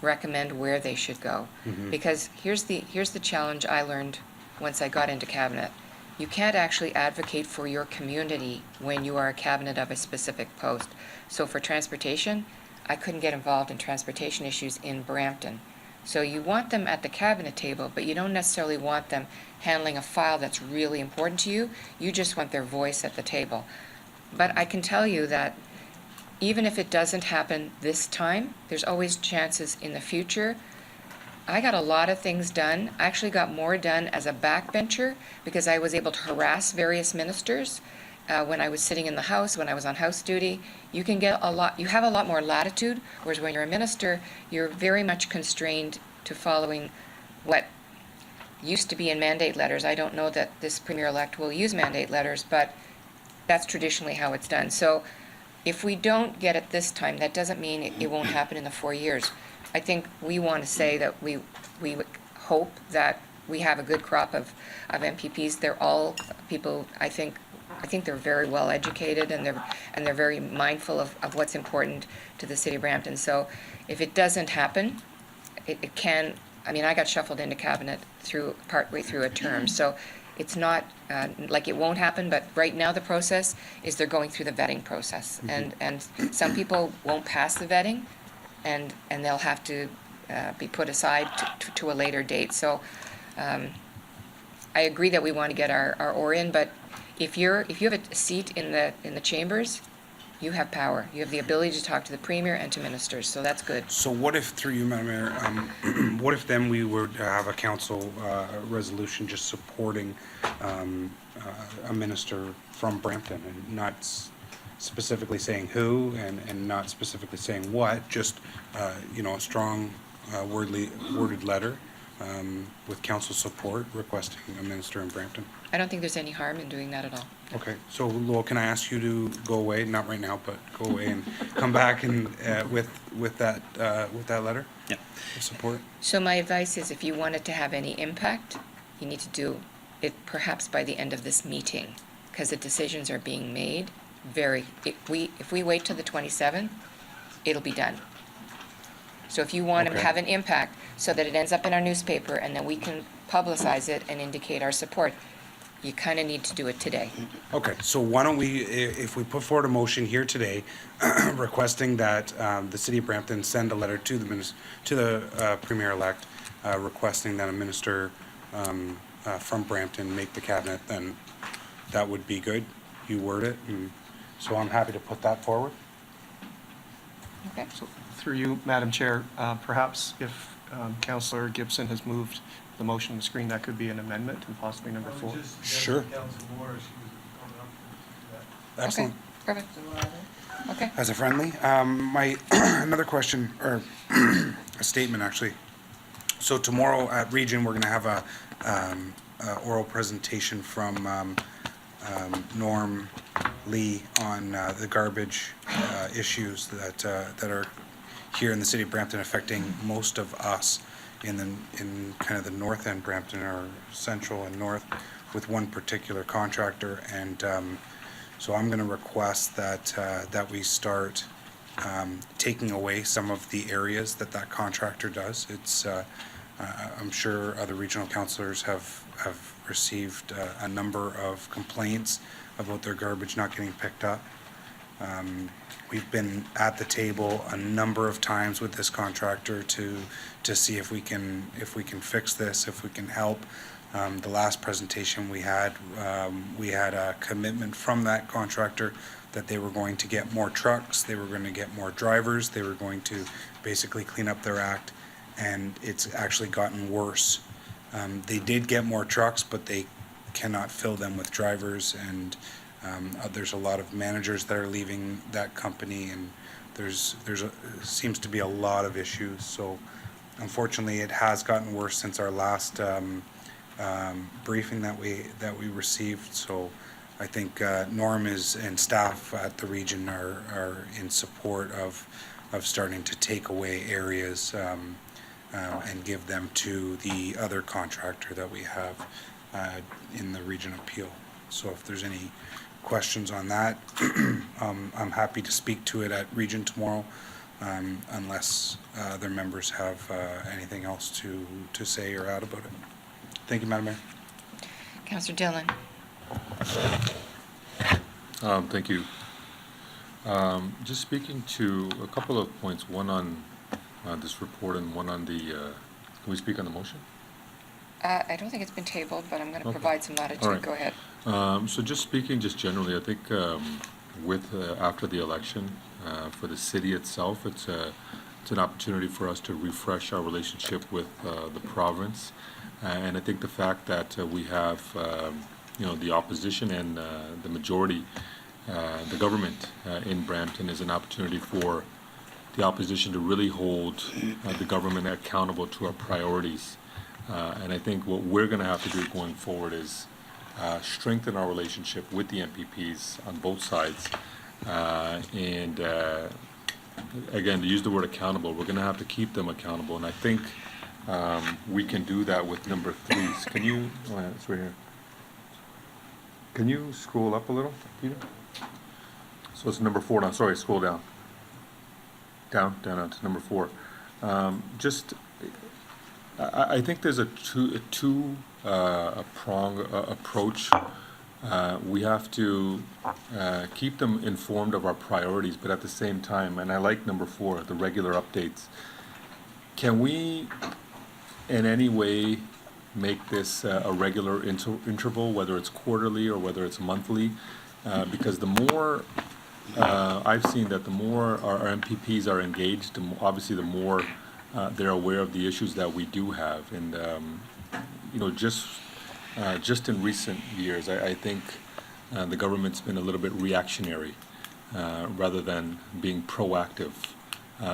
recommend where they should go. Because here's the challenge I learned once I got into cabinet. You can't actually advocate for your community when you are a cabinet of a specific post. So for transportation, I couldn't get involved in transportation issues in Brampton. So you want them at the cabinet table, but you don't necessarily want them handling a file that's really important to you. You just want their voice at the table. But I can tell you that even if it doesn't happen this time, there's always chances in the future. I got a lot of things done. I actually got more done as a backbencher because I was able to harass various ministers when I was sitting in the House, when I was on House duty. You have a lot more latitude, whereas when you're a minister, you're very much constrained to following what used to be in mandate letters. I don't know that this Premier-elect will use mandate letters, but that's traditionally how it's done. So if we don't get it this time, that doesn't mean it won't happen in the 4 years. I think we want to say that we hope that we have a good crop of MPPs. They're all people, I think they're very well educated, and they're very mindful of what's important to the city of Brampton. So if it doesn't happen, it can, I got shuffled into cabinet partway through a term. So it's not like it won't happen, but right now the process is they're going through the vetting process. And some people won't pass the vetting, and they'll have to be put aside to a later date. So I agree that we want to get our oar in, but if you have a seat in the chambers, you have power. You have the ability to talk to the Premier and to ministers, so that's good. So what if, through you, Madam Mayor, what if then we were to have a council resolution just supporting a minister from Brampton, and not specifically saying who and not specifically saying what, just a strong worded letter with council support requesting a minister in Brampton? I don't think there's any harm in doing that at all. Okay, so Lowell, can I ask you to go away, not right now, but go away and come back and with that letter? Yep. Of support? So my advice is, if you want it to have any impact, you need to do it perhaps by the end of this meeting, because the decisions are being made if we wait till the 27th, it'll be done. So if you want to Okay. have an impact so that it ends up in our newspaper and then we can publicize it and indicate our support, you kind of need to do it today. Okay, so why don't we, if we put forward a motion here today requesting that the city of Brampton send a letter to the Premier-elect requesting that a minister from Brampton make the cabinet, then that would be good. You word it, and so I'm happy to put that forward. Okay? So, through you, Madam Chair, perhaps if Councillor Gibson has moved the motion on the screen, that could be an amendment and possibly number 4. Sure. Excellent. Okay, perfect. Okay. As a friendly, my, another question, or a statement, actually. So tomorrow at Region, we're gonna have a oral presentation from Norm Lee on the garbage issues that are here in the city of Brampton affecting most of us in kind of the north end Brampton, or central and north, with one particular contractor. And so I'm going to request that we start taking away some of the areas that contractor does. It's I'm sure other regional councillors have received a number of complaints about their garbage not getting picked up. We've been at the table a number of times with this contractor to see if we can fix this, if we can help. The last presentation we had a commitment from that contractor that they were going to get more trucks, they were going to get more drivers, they were going to basically clean up their act, and it's actually gotten worse. They did get more trucks, but they cannot fill them with drivers, and there's a lot of managers that are leaving that company, and seems to be a lot of issues. So unfortunately, it has gotten worse since our last briefing that we received. So I think Norm and staff at the region are in support of starting to take away areas and give them to the other contractor that we have in the region of Peel. So if there's any questions on that, I'm happy to speak to it at Region tomorrow, unless other members have anything else to say or add about it. Thank you, Madam Mayor. Councillor Dillon. Thank you. Just speaking to a couple of points, one on this report and one on the, can we speak on the motion? I don't think it's been tabled, but I'm going to Okay. provide some latitude. All right. Go ahead. So just speaking just generally, I think after the election, for the city itself, it's an opportunity for us to refresh our relationship with the province. And I think the fact that we have, the opposition and the majority, the government in Brampton, is an opportunity for the opposition to really hold the government accountable to our priorities. And I think what we're going to have to do going forward is strengthen our relationship with the MPPs on both sides. And again, to use the word accountable, we're going to have to keep them accountable. And I think we can do that with number 3s. Can you, oh yeah, it's right here. Can you scroll up a little, Peter? So it's number 4 now. Sorry, scroll down. Down to number 4. I think there's a two-prong approach. We have to keep them informed of our priorities, but at the same time, and I like number 4, the regular updates. Can we, in any way, make this a regular interval, whether it's quarterly or whether it's monthly? Because the more I've seen that the more our MPPs are engaged, obviously the more they're aware of the issues that we do have. And just in recent years, I think the government's been a little bit reactionary rather than being proactive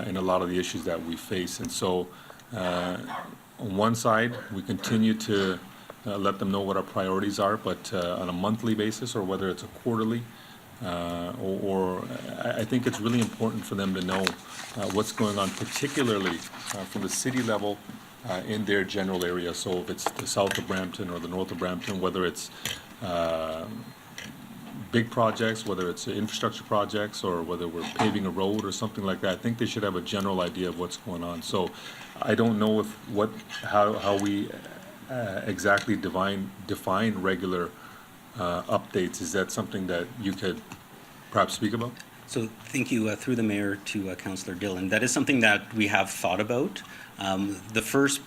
in a lot of the issues that we face. And so on one side, we continue to let them know what our priorities are, but on a monthly basis, or whether it's a quarterly, or I think it's really important for them to know what's going on, particularly from the city level in their general area. So if it's the south of Brampton or the north of Brampton, whether it's big projects, whether it's infrastructure projects or whether we're paving a road or something like that, I think they should have a general idea of what's going on. So I don't know how we exactly define regular updates. Is that something that you could perhaps speak about? So thank you, through the mayor to Councillor Dillon. That is something that we have thought about. The first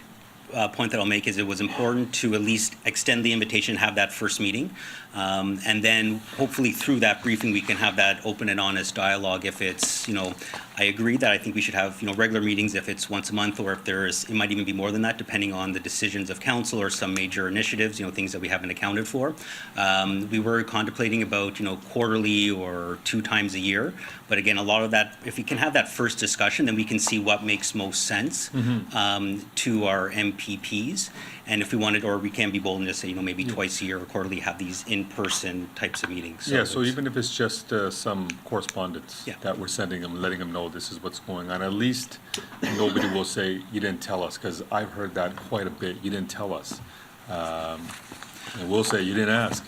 point that I'll make is it was important to at least extend the invitation, have that first meeting. And then hopefully through that briefing, we can have that open and honest dialogue. If it's, I agree that I think we should have, regular meetings if it's once a month, or if it might even be more than that, depending on the decisions of council or some major initiatives, things that we haven't accounted for. We were contemplating about, quarterly or 2 times a year. But again, a lot of that, if we can have that first discussion, then we can see what makes most sense to our MPPs. And if we wanted, or we can be bold and just say, maybe twice a year or quarterly, have these in-person types of meetings. So even if it's just some correspondence that we're sending them, letting them know this is what's going on, at least nobody will say, you didn't tell us, because I've heard that quite a bit, you didn't tell us. And we'll say, you didn't ask,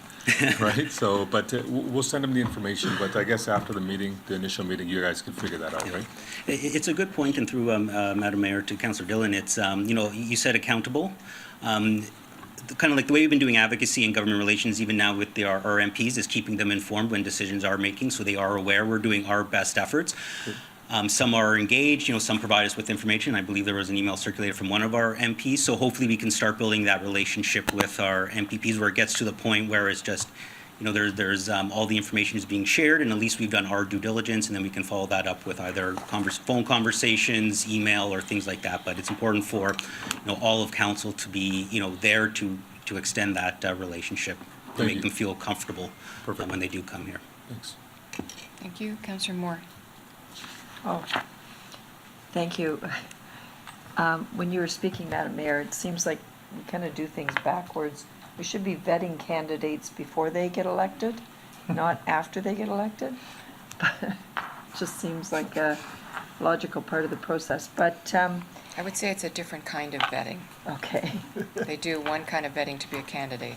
right? So, but we'll send them the information, but I guess after the meeting, the initial meeting, you guys can figure that out, right? It's a good point, and through Madam Mayor to Councillor Dillon, it's, you said accountable. Kind of like the way we've been doing advocacy and government relations, even now with our MPs, is keeping them informed when decisions are making, so they are aware we're doing our best efforts. Some are engaged, some provide us with information. I believe there was an email circulated from one of our MPs, so hopefully we can start building that relationship with our MPPs where it gets to the point where it's just, there's all the information is being shared, and at least we've done our due diligence, and then we can follow that up with either phone conversations, email, or things like that. But it's important for all of council to be there to extend that relationship, to make them feel comfortable when they do come here. Thanks. Thank you. Councillor Moore. Oh, thank you. When you were speaking, Madam Mayor, it seems like we kind of do things backwards. We should be vetting candidates before they get elected, not after they get elected. It just seems like a logical part of the process. But I would say it's a different kind of vetting. Okay. They do one kind of vetting to be a candidate,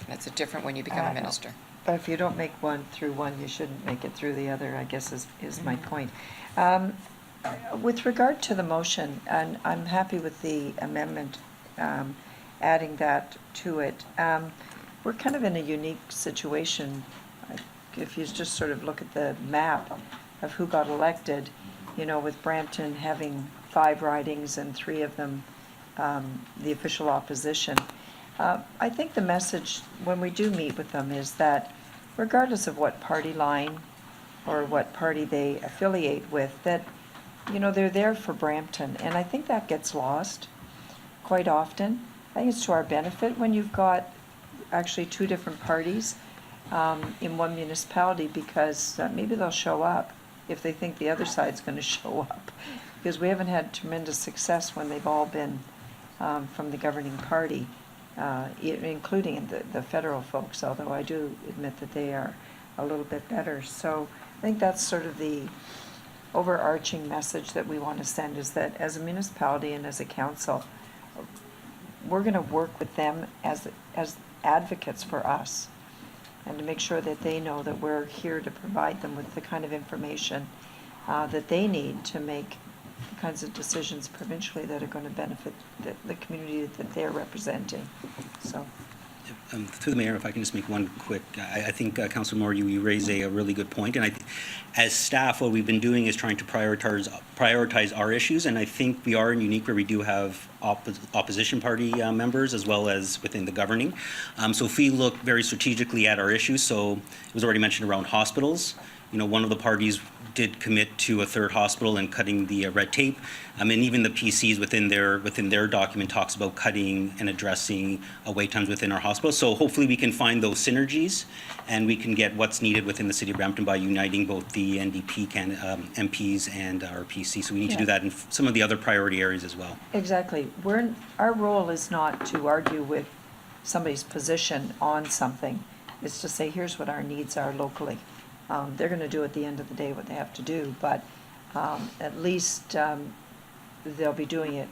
and it's a different when you become a minister. But if you don't make one through one, you shouldn't make it through the other, I guess is my point. With regard to the motion, and I'm happy with the amendment, adding that to it. We're kind of in a unique situation. If you just sort of look at the map of who got elected, with Brampton having 5 ridings and 3 of them the official opposition. I think the message when we do meet with them is that regardless of what party line or what party they affiliate with, that they're there for Brampton, and I think that gets lost quite often. I think it's to our benefit when you've got actually 2 different parties in one municipality, because maybe they'll show up if they think the other side's going to show up, because we haven't had tremendous success when they've all been from the governing party, including the federal folks, although I do admit that they are a little bit better. So I think that's sort of the overarching message that we want to send, is that as a municipality and as a council, we're going to work with them as advocates for us, and to make sure that they know that we're here to provide them with the kind of information that they need to make the kinds of decisions provincially that are going to benefit the community that they're representing. So. Through the mayor, if I can just make one quick, I think Councillor Moore, you raise a really good point, and as staff, what we've been doing is trying to prioritize our issues, and I think we are unique where we do have opposition party members as well as within the governing. So if we look very strategically at our issues, so it was already mentioned around hospitals. One of the parties did commit to a 3rd hospital and cutting the red tape. And even the PCs within their document talks about cutting and addressing wait times within our hospitals. So hopefully we can find those synergies, and we can get what's needed within the city of Brampton by uniting both the NDP MPs and our PC. So we need to do that in some of the other priority areas as well. Exactly. Our role is not to argue with somebody's position on something. It's to say, here's what our needs are locally. They're going to do at the end of the day what they have to do, but at least they'll be doing it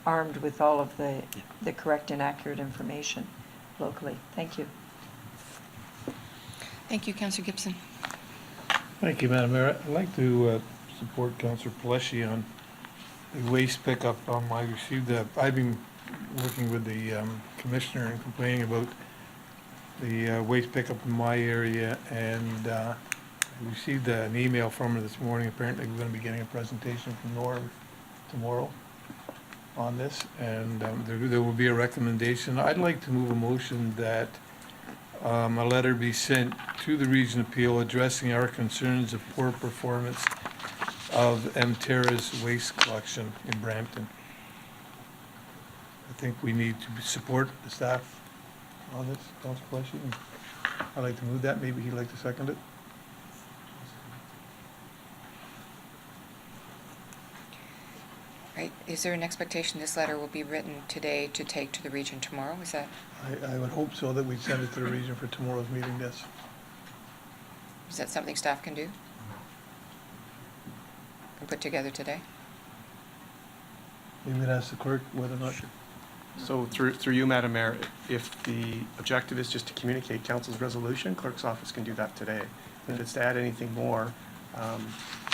armed with all of the correct and accurate information locally. Thank you. Thank you, Councillor Gibson. Thank you, Madam Mayor. I'd like to support Councillor Pleshy on the waste pickup. I've been working with the commissioner and complaining about the waste pickup in my area, and I received an email from her this morning. Apparently, we're going to be getting a presentation from Norm tomorrow on this, and there will be a recommendation. I'd like to move a motion that a letter be sent to the Region Appeal addressing our concerns of poor performance of Mterra's waste collection in Brampton. I think we need to support the staff on this, Councilor Pleshy. I'd like to move that. Maybe he'd like to second it. Right, is there an expectation this letter will be written today to take to the region tomorrow? Is that, I would hope so, that we send it to the region for tomorrow's meeting, yes. is that something staff can do? Can put together today? Maybe we'd ask the clerk whether or not. So through you, Madam Mayor, if the objective is just to communicate council's resolution, clerk's office can do that today. If it's to add anything more,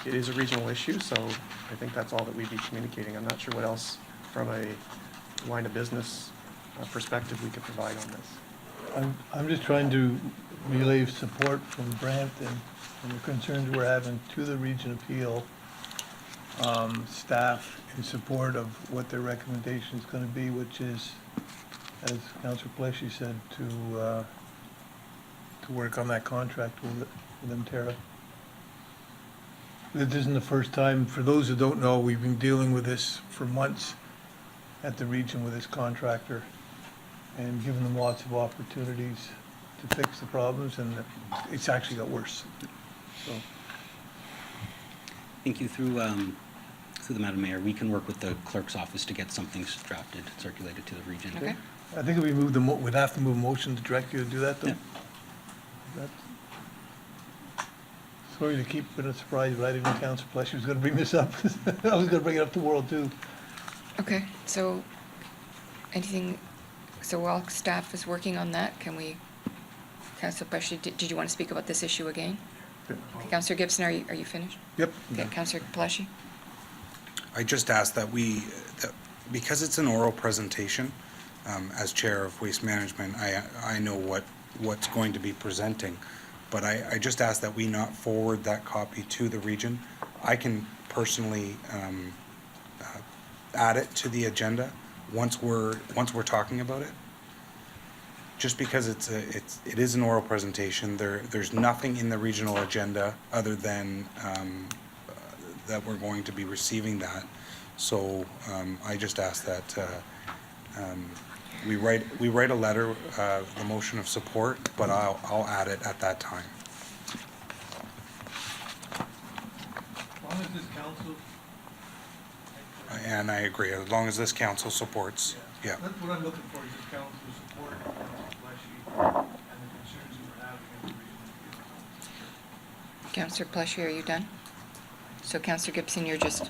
it is a regional issue, so I think that's all that we'd be communicating. I'm not sure what else from a line of business perspective we could provide on this. I'm just trying to relay support from Brampton and the concerns we're having to the Region Appeal staff in support of what their recommendation is going to be, which is, as Councillor Pleshy said, to work on that contract with Mterra. This isn't the first time. For those who don't know, we've been dealing with this for months at the region with this contractor and given them lots of opportunities to fix the problems, and it's actually got worse. So, Thank you. Through the Madam Mayor, we can work with the clerk's office to get something drafted, circulated to the region. Okay. I think if we move we'd have to move a motion to direct you to do that, though. Yeah. Sorry to keep it a surprise, but I didn't know Councillor Pleshy was going to bring this up. I was going to bring it up tomorrow, too. Okay, so anything, so while staff is working on that, can we, Councillor Pleshy, did you want to speak about this issue again? Okay, Councillor Gibson, are you finished? Yep. Okay, Councillor Pleshy? I just ask that because it's an oral presentation, as Chair of Waste Management, I know what's going to be presenting, but I just ask that we not forward that copy to the region. I can personally add it to the agenda once we're talking about it. Just because it is an oral presentation, there's nothing in the regional agenda other than that we're going to be receiving that. So I just ask that we write a letter, the motion of support, but I'll add it at that time. As long as this council. And I agree, as long as this council supports, yeah. That's what I'm looking for, is this council support of Councillor Pleshy and the concerns that we're having in the region. Councillor Pleshy, are you done? So Councillor Gibson, you're just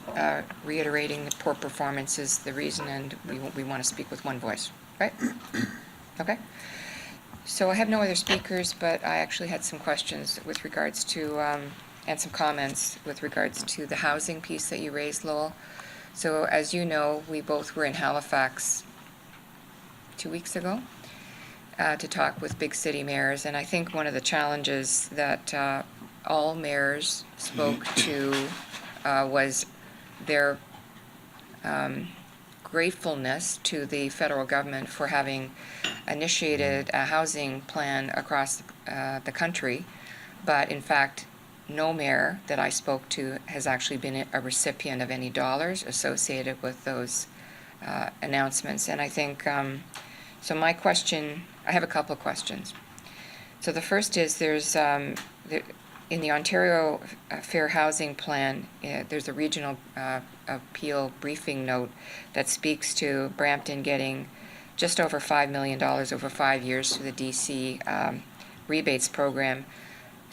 reiterating the poor performance is the reason, and we want to speak with one voice, right? Okay. So I have no other speakers, but I actually had some questions with regards to, and some comments with regards to the housing piece that you raised, Lowell. So as you know, we both were in Halifax 2 weeks ago to talk with big city mayors, and I think one of the challenges that all mayors spoke to was their gratefulness to the federal government for having initiated a housing plan across the country, but in fact, no mayor that I spoke to has actually been a recipient of any dollars associated with those announcements. And I think, so my question, I have a couple of questions. So the first is in the Ontario Fair Housing Plan, there's a regional appeal briefing note that speaks to Brampton getting just over $5 million over 5 years through the DC rebates program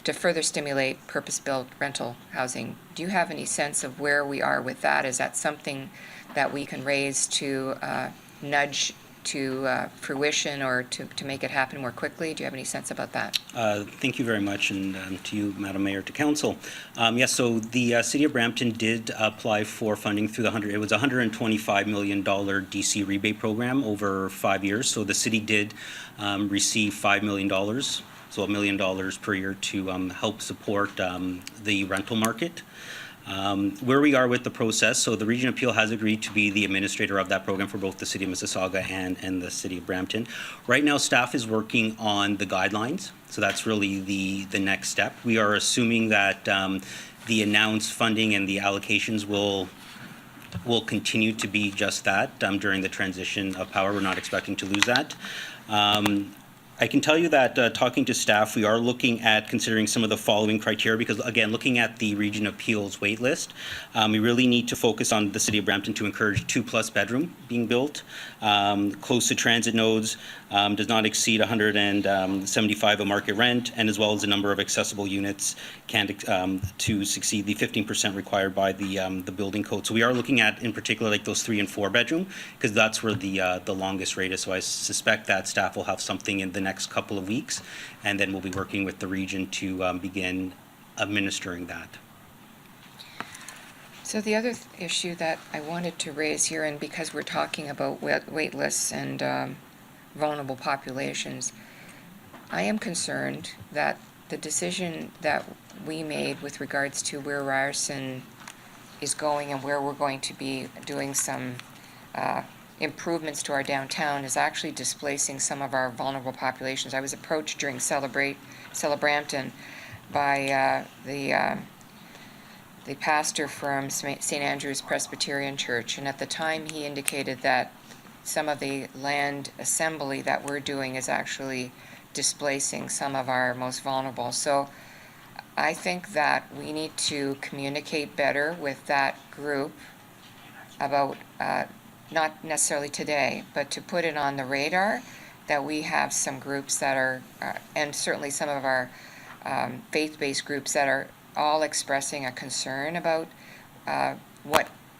to further stimulate purpose-built rental housing. Do you have any sense of where we are with that? Is that something that we can raise to nudge fruition or to make it happen more quickly? Do you have any sense about that? Thank you very much, and to you, Madam Mayor, to Council. Yes, so the City of Brampton did apply for funding through it was a $125 million DC rebate program over 5 years. So the city did receive $5 million, so $1 million per year to help support the rental market. Where we are with the process, so the Region Appeal has agreed to be the administrator of that program for both the City of Mississauga and the City of Brampton. Right now, staff is working on the guidelines, so that's really the next step. We are assuming that the announced funding and the allocations will continue to be just that during the transition of power. We're not expecting to lose that. I can tell you that talking to staff, we are looking at considering some of the following criteria because, again, looking at the Region Appeals wait list, we really need to focus on the City of Brampton to encourage 2+ bedroom being built, close to transit nodes, does not exceed 175 of market rent, and as well as the number of accessible units to succeed the 15% required by the building code. So we are looking at, in particular, like those 3 and 4 bedroom, because that's where the longest rate is. So I suspect that staff will have something in the next couple of weeks, and then we'll be working with the region to begin administering that. So the other issue that I wanted to raise here, and because we're talking about wait lists and vulnerable populations, I am concerned that the decision that we made with regards to where Ryerson is going and where we're going to be doing some improvements to our downtown is actually displacing some of our vulnerable populations. I was approached during Brampton by the pastor from St. Andrew's Presbyterian Church, and at the time he indicated that some of the land assembly that we're doing is actually displacing some of our most vulnerable. So I think that we need to communicate better with that group about, not necessarily today, but to put it on the radar that we have some groups that are, and certainly some of our faith-based groups that are all expressing a concern about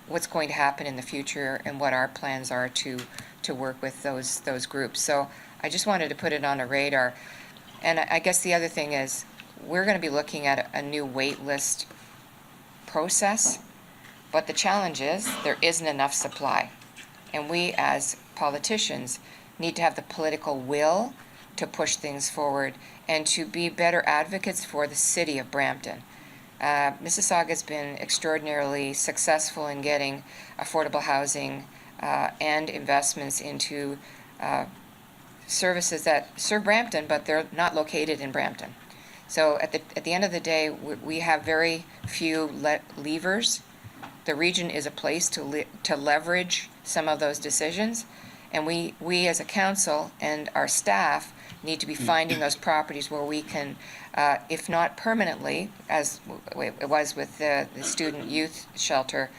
what's going to happen in the future and what our plans are to work with those groups. So I just wanted to put it on a radar. And I guess the other thing is we're going to be looking at a new wait list process, but the challenge is there isn't enough supply. And we as politicians need to have the political will to push things forward and to be better advocates for the City of Brampton. Mississauga has been extraordinarily successful in getting affordable housing and investments into services that serve Brampton, but they're not located in Brampton. So at the end of the day, we have very few levers. The region is a place to leverage some of those decisions, and we as a council and our staff need to be finding those properties where we can, if not permanently, as it was with the student youth shelter,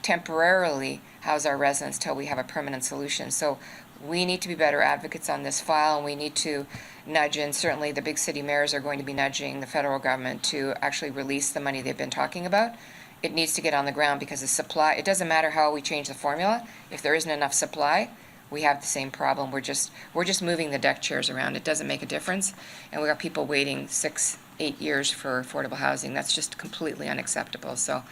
temporarily house our residents till we have a permanent solution. So we need to be better advocates on this file, and we need to nudge, and certainly the big city mayors are going to be nudging the federal government to actually release the money they've been talking about. It needs to get on the ground because the supply, it doesn't matter how we change the formula, if there isn't enough supply, we have the same problem. We're just moving the deck chairs around. It doesn't make a difference, and we got people waiting 6-8 years for affordable housing. That's just completely unacceptable. So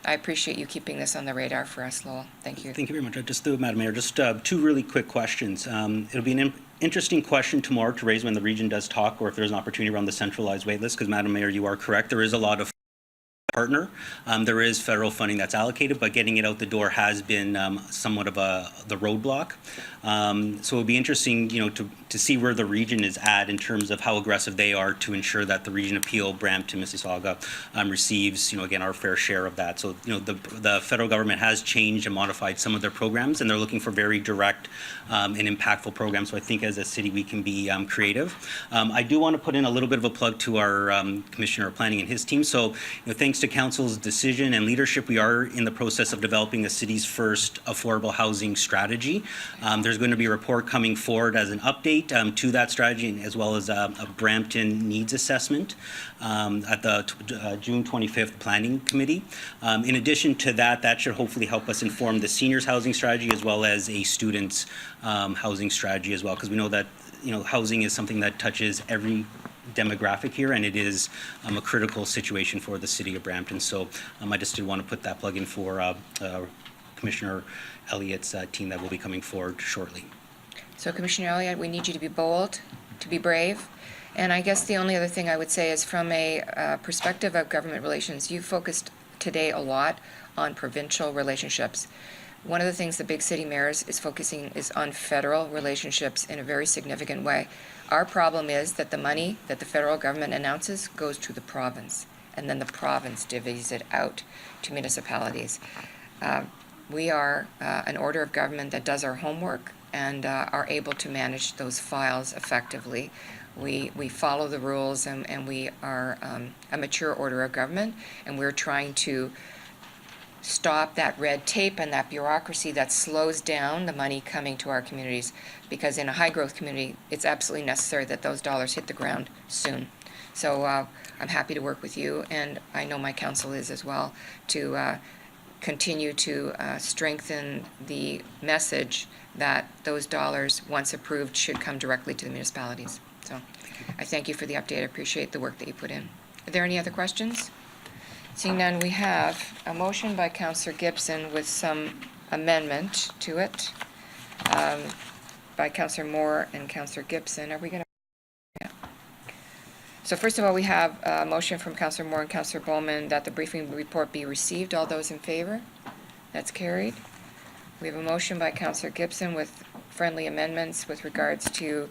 I appreciate you keeping this on the radar for us, Lowell. Thank you. Thank you very much. Just Madam Mayor, just 2 really quick questions. It'll be an interesting question tomorrow to raise when the region does talk, or if there's an opportunity around the centralized wait list, because Madam Mayor, you are correct. There is a lot of partner. There is federal funding that's allocated, but getting it out the door has been somewhat of the roadblock. So it would be interesting, to see where the region is at in terms of how aggressive they are to ensure that the Region Appeal, Brampton, Mississauga receives, again, our fair share of that. So, the federal government has changed and modified some of their programs, and they're looking for very direct and impactful programs. So I think as a city we can be creative. I do want to put in a little bit of a plug to our Commissioner of Planning and his team. So, thanks to to council's decision and leadership, we are in the process of developing the city's first affordable housing strategy. There's going to be a report coming forward as an update to that strategy, and as well as a Brampton needs assessment at the June 25th Planning Committee. In addition to that, that should hopefully help us inform the seniors housing strategy as well as a students housing strategy as well, because we know that housing is something that touches every demographic here, and it is a critical situation for the city of Brampton. So I just did want to put that plug in for Commissioner Elliott's team that will be coming forward shortly. So Commissioner Elliott, we need you to be bold, to be brave. And I guess the only other thing I would say is from a perspective of government relations, you focused today a lot on provincial relationships. One of the things the big city mayors is focusing is on federal relationships in a very significant way. Our problem is that the money that the federal government announces goes to the province, and then the province divvies it out to municipalities. We are an order of government that does our homework and are able to manage those files effectively. We follow the rules, and we are a mature order of government, and we're trying to stop that red tape and that bureaucracy that slows down the money coming to our communities, because in a high-growth community, it's absolutely necessary that those dollars hit the ground soon. So I'm happy to work with you, and I know my council is as well, to continue to strengthen the message that those dollars, once approved, should come directly to the municipalities. So I thank you for the update. I appreciate the work that you put in. Are there any other questions? Seeing none, we have a motion by Councillor Gibson with some amendment to it by Councillor Moore and Councillor Gibson. Are we going to? Yeah. So first of all, we have a motion from Councillor Moore and Councillor Bowman that the briefing report be received. All those in favor? That's carried. We have a motion by Councillor Gibson with friendly amendments with regards to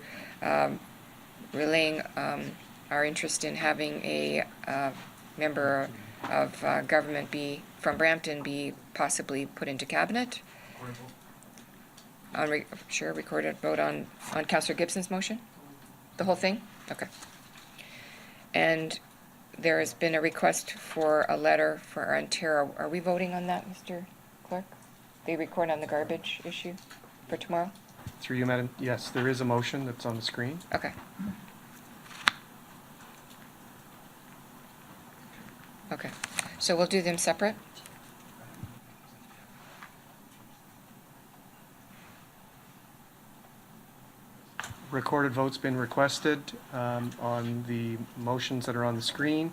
relaying our interest in having a member of government from Brampton be possibly put into cabinet. Recorded vote on Councillor Gibson's motion? The whole thing? Okay. And there has been a request for a letter for Ontario. Are we voting on that, Mr. Clerk? They record on the garbage issue for tomorrow? Through you, Madam. Yes, there is a motion that's on the screen. Okay. Okay, so we'll do them separate. Recorded vote's been requested on the motions that are on the screen.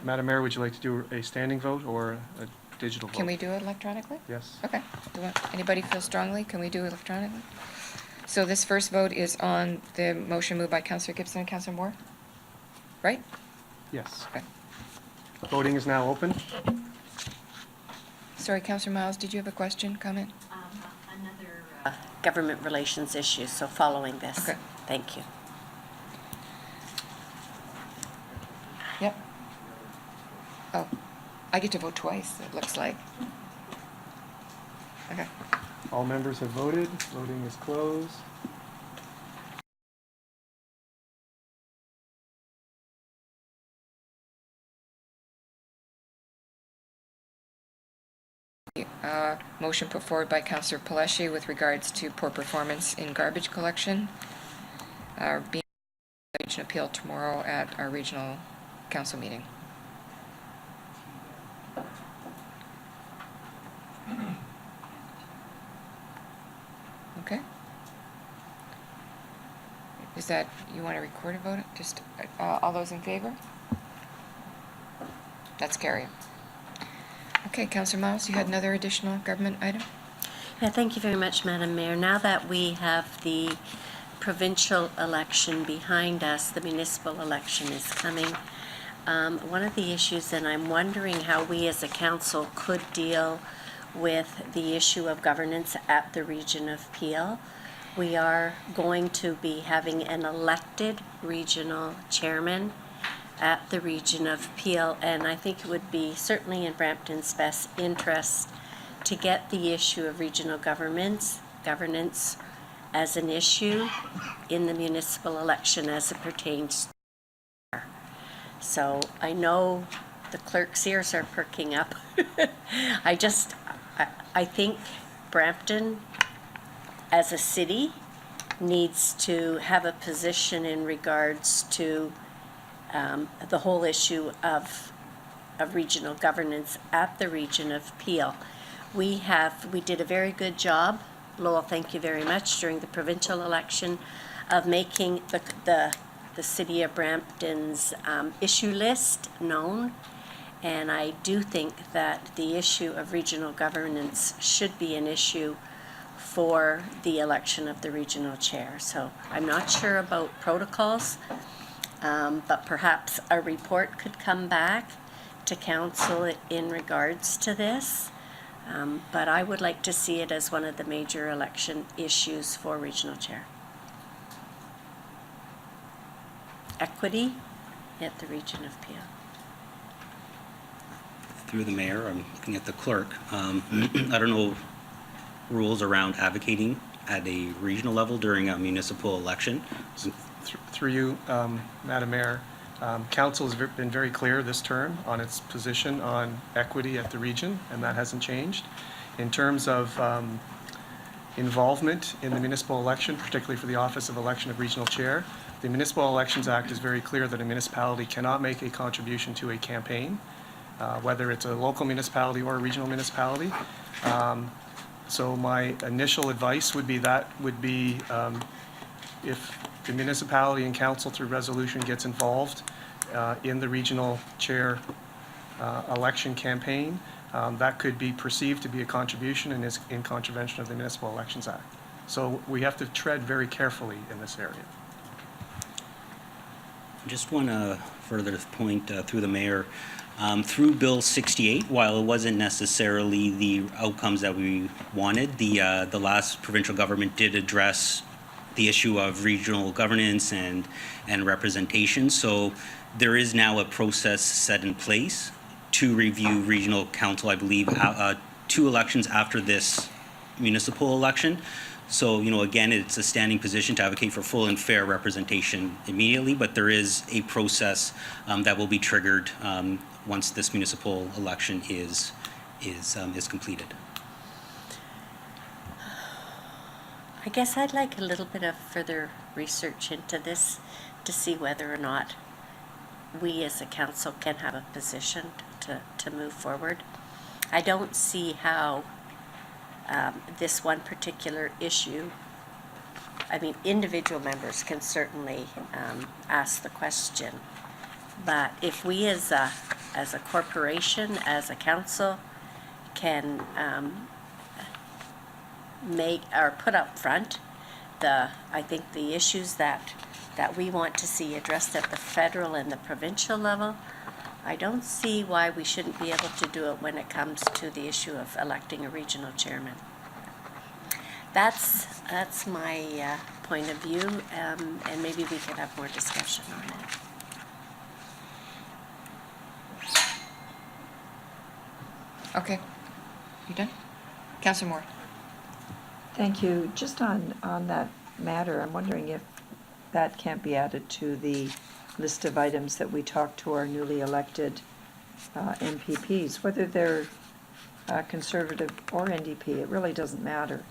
Madam Mayor, would you like to do a standing vote or a digital vote? Can we do it electronically? Yes. Okay. Anybody feel strongly? Can we do it electronically? So this first vote is on the motion moved by Councillor Gibson and Councillor Moore, right? Yes. Okay. Voting is now open. Sorry, Councillor Miles, did you have a question, comment? Another government relations issue, so following this. Okay. Thank you. Yep. Oh, I get to vote twice, it looks like. Okay. All members have voted. Voting is closed. Motion put forward by Councillor Paleshi with regards to poor performance in garbage collection. Being an appeal tomorrow at our regional council meeting. Okay. Is that, you want to record a vote? Just all those in favor? That's carried. Okay, Councillor Miles, you had another additional government item? Yeah, thank you very much, Madam Mayor. Now that we have the provincial election behind us, the municipal election is coming. One of the issues, and I'm wondering how we as a council could deal with the issue of governance at the region of Peel. We are going to be having an elected regional chairman at the region of Peel, and I think it would be certainly in Brampton's best interest to get the issue of regional governance as an issue in the municipal election as it pertains. So I know the clerk's ears are perking up. I think Brampton, as a city, needs to have a position in regards to the whole issue of regional governance at the region of Peel. We did a very good job, Lowell, thank you very much, during the provincial election of making the city of Brampton's issue list known. And I do think that the issue of regional governance should be an issue for the election of the regional chair. So I'm not sure about protocols, but perhaps a report could come back to council in regards to this. But I would like to see it as one of the major election issues for regional chair. Equity at the region of Peel. Through the mayor, I'm looking at the clerk. I don't know rules around advocating at a regional level during a municipal election. Through you, Madam Mayor, Council has been very clear this term on its position on equity at the region, and that hasn't changed. In terms of involvement in the municipal election, particularly for the office of election of regional chair, the Municipal Elections Act is very clear that a municipality cannot make a contribution to a campaign, whether it's a local municipality or a regional municipality. So my initial advice would be if the municipality and council through resolution gets involved in the regional chair election campaign, that could be perceived to be a contribution and is in contravention of the Municipal Elections Act. So we have to tread very carefully in this area. Just one further point through the mayor. Through Bill 68, while it wasn't necessarily the outcomes that we wanted, the last provincial government did address the issue of regional governance and representation. So there is now a process set in place to review regional council, I believe, 2 elections after this municipal election. So, again, it's a standing position to advocate for full and fair representation immediately, but there is a process that will be triggered once this municipal election is completed. I guess I'd like a little bit of further research into this to see whether or not we as a council can have a position to move forward. I don't see how this one particular issue, I mean, individual members can certainly ask the question, but if we as a corporation, as a council, can make or put up front I think the issues that we want to see addressed at the federal and the provincial level, I don't see why we shouldn't be able to do it when it comes to the issue of electing a regional chairman. That's my point of view, and maybe we could have more discussion on it. Okay. You done? Councillor Moore. Thank you. Just on that matter, I'm wondering if that can't be added to the list of items that we talk to our newly elected MPPs, whether they're Conservative or NDP, it really doesn't matter.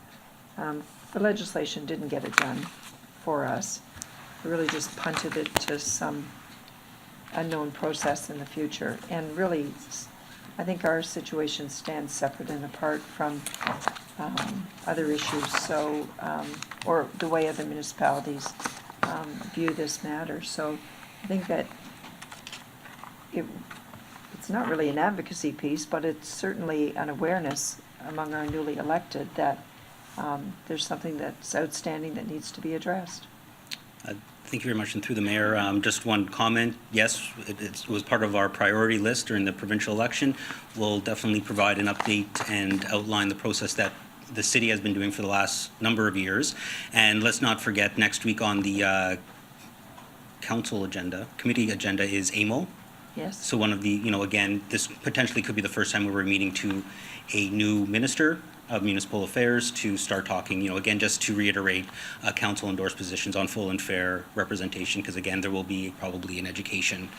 The legislation didn't get it done for us. We really just punted it to some unknown process in the future. And really, I think our situation stands separate and apart from other issues, so, or the way other municipalities view this matter. So I think that it's not really an advocacy piece, but it's certainly an awareness among our newly elected that there's something that's outstanding that needs to be addressed. Thank you very much. And through the mayor, just one comment. Yes, it was part of our priority list during the provincial election. We'll definitely provide an update and outline the process that the city has been doing for the last number of years. And let's not forget, next week on the council agenda, committee agenda is AMO. Yes. So one of the, again, this potentially could be the first time where we're meeting to a new minister of municipal affairs to start talking, again, just to reiterate council endorsed positions on full and fair representation, because again, there will be probably an education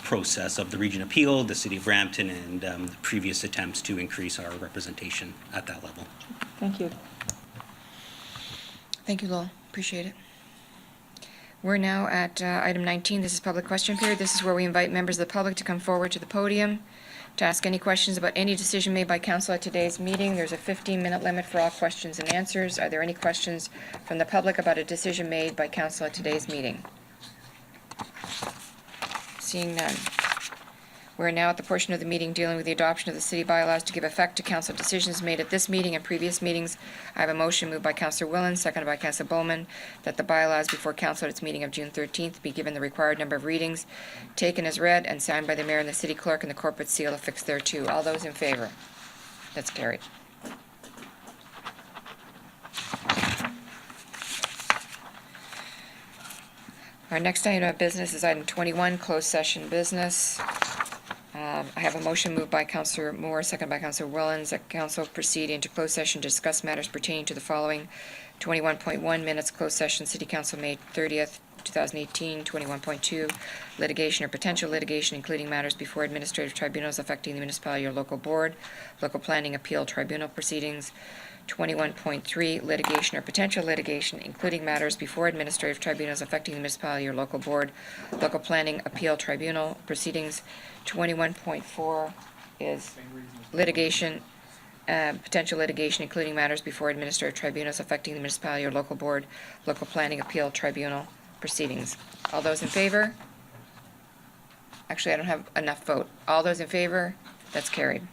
process of the region appeal, the city of Brampton, and the previous attempts to increase our representation at that level. Thank you. Thank you, Lowell. Appreciate it. We're now at item 19. This is public question period. This is where we invite members of the public to come forward to the podium to ask any questions about any decision made by council at today's meeting. There's a 15-minute limit for all questions and answers. Are there any questions from the public about a decision made by council at today's meeting? Seeing none. We're now at the portion of the meeting dealing with the adoption of the city bylaws to give effect to council decisions made at this meeting and previous meetings. I have a motion moved by Councillor Willen, seconded by Councillor Bowman, that the bylaws before council at its meeting of June 13th be given the required number of readings, taken as read, and signed by the mayor and the city clerk, and the corporate seal affixed thereto. All those in favor? That's carried. Our next item of business is item 21, closed session business. I have a motion moved by Councillor Moore, seconded by Councillor Willens, that council proceed into closed session to discuss matters pertaining to the following: 21.1 minutes closed session, City Council, May 30th, 2018. 21.2 litigation or potential litigation, including matters before administrative tribunals affecting the municipality or local board, local planning appeal tribunal proceedings. 21.3 litigation or potential litigation, including matters before administrative tribunals affecting the municipality or local board, local planning appeal tribunal proceedings. 21.4 is litigation, potential litigation, including matters before administrative tribunals affecting the municipality or local board, local planning appeal tribunal proceedings. All those in favor? Actually, I don't have enough vote. All those in favor? That's carried.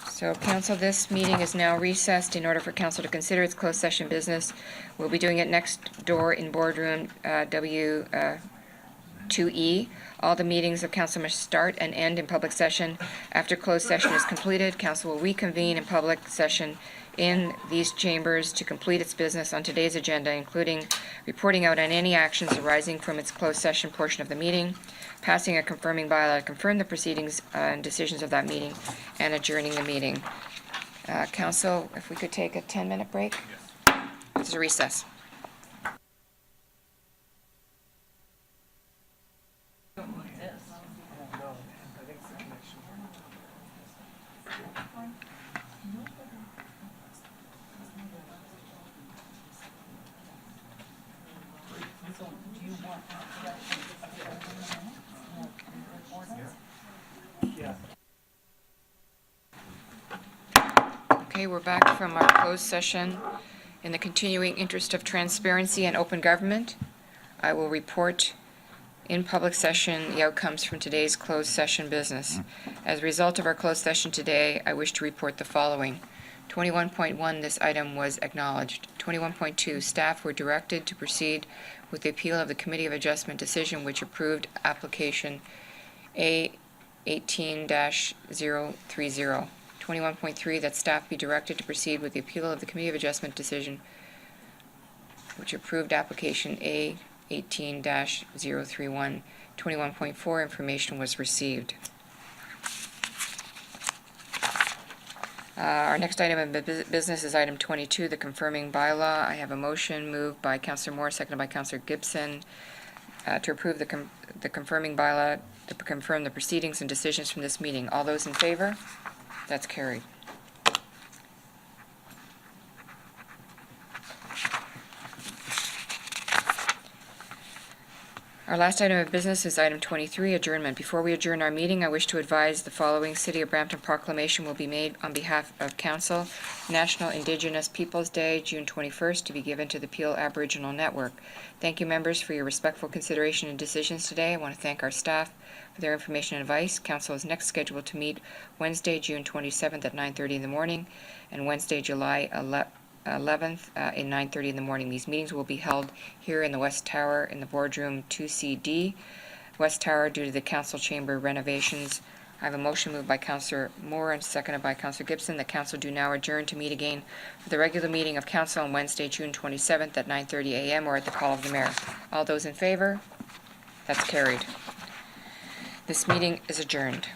So, council, this meeting is now recessed in order for council to consider its closed session business. We'll be doing it next door in boardroom W2E. All the meetings of council must start and end in public session. After closed session is completed, council will reconvene in public session in these chambers to complete its business on today's agenda, including reporting out on any actions arising from its closed session portion of the meeting, passing a confirming bylaw to confirm the proceedings and decisions of that meeting, and adjourning the meeting. Council, if we could take a 10-minute break? This is a recess. Okay, we're back from our closed session. In the continuing interest of transparency and open government, I will report in public session the outcomes from today's closed session business. As a result of our closed session today, I wish to report the following. 21.1, this item was acknowledged. 21.2, staff were directed to proceed with the appeal of the Committee of Adjustment decision which approved application A18-030. 21.3, that staff be directed to proceed with the appeal of the Committee of Adjustment decision which approved application A18-031. 21.4, information was received. Our next item of business is item 22, the confirming bylaw. I have a motion moved by Councillor Moore, seconded by Councillor Gibson, to approve the confirming bylaw to confirm the proceedings and decisions from this meeting. All those in favor? That's carried. Our last item of business is item 23, adjournment. Before we adjourn our meeting, I wish to advise the following: City of Brampton proclamation will be made on behalf of Council. National Indigenous Peoples Day, June 21st, to be given to the Peel Aboriginal Network. Thank you, members, for your respectful consideration and decisions today. I want to thank our staff for their information and advice. Council is next scheduled to meet Wednesday, June 27th at 9:30 in the morning, and Wednesday, July 11th at 9:30 in the morning. These meetings will be held here in the West Tower in the boardroom 2CD, West Tower, due to the council chamber renovations. I have a motion moved by Councillor Moore and seconded by Councillor Gibson that council do now adjourn to meet again for the regular meeting of council on Wednesday, June 27th at 9:30 a.m. or at the call of the mayor. All those in favor? That's carried. This meeting is adjourned.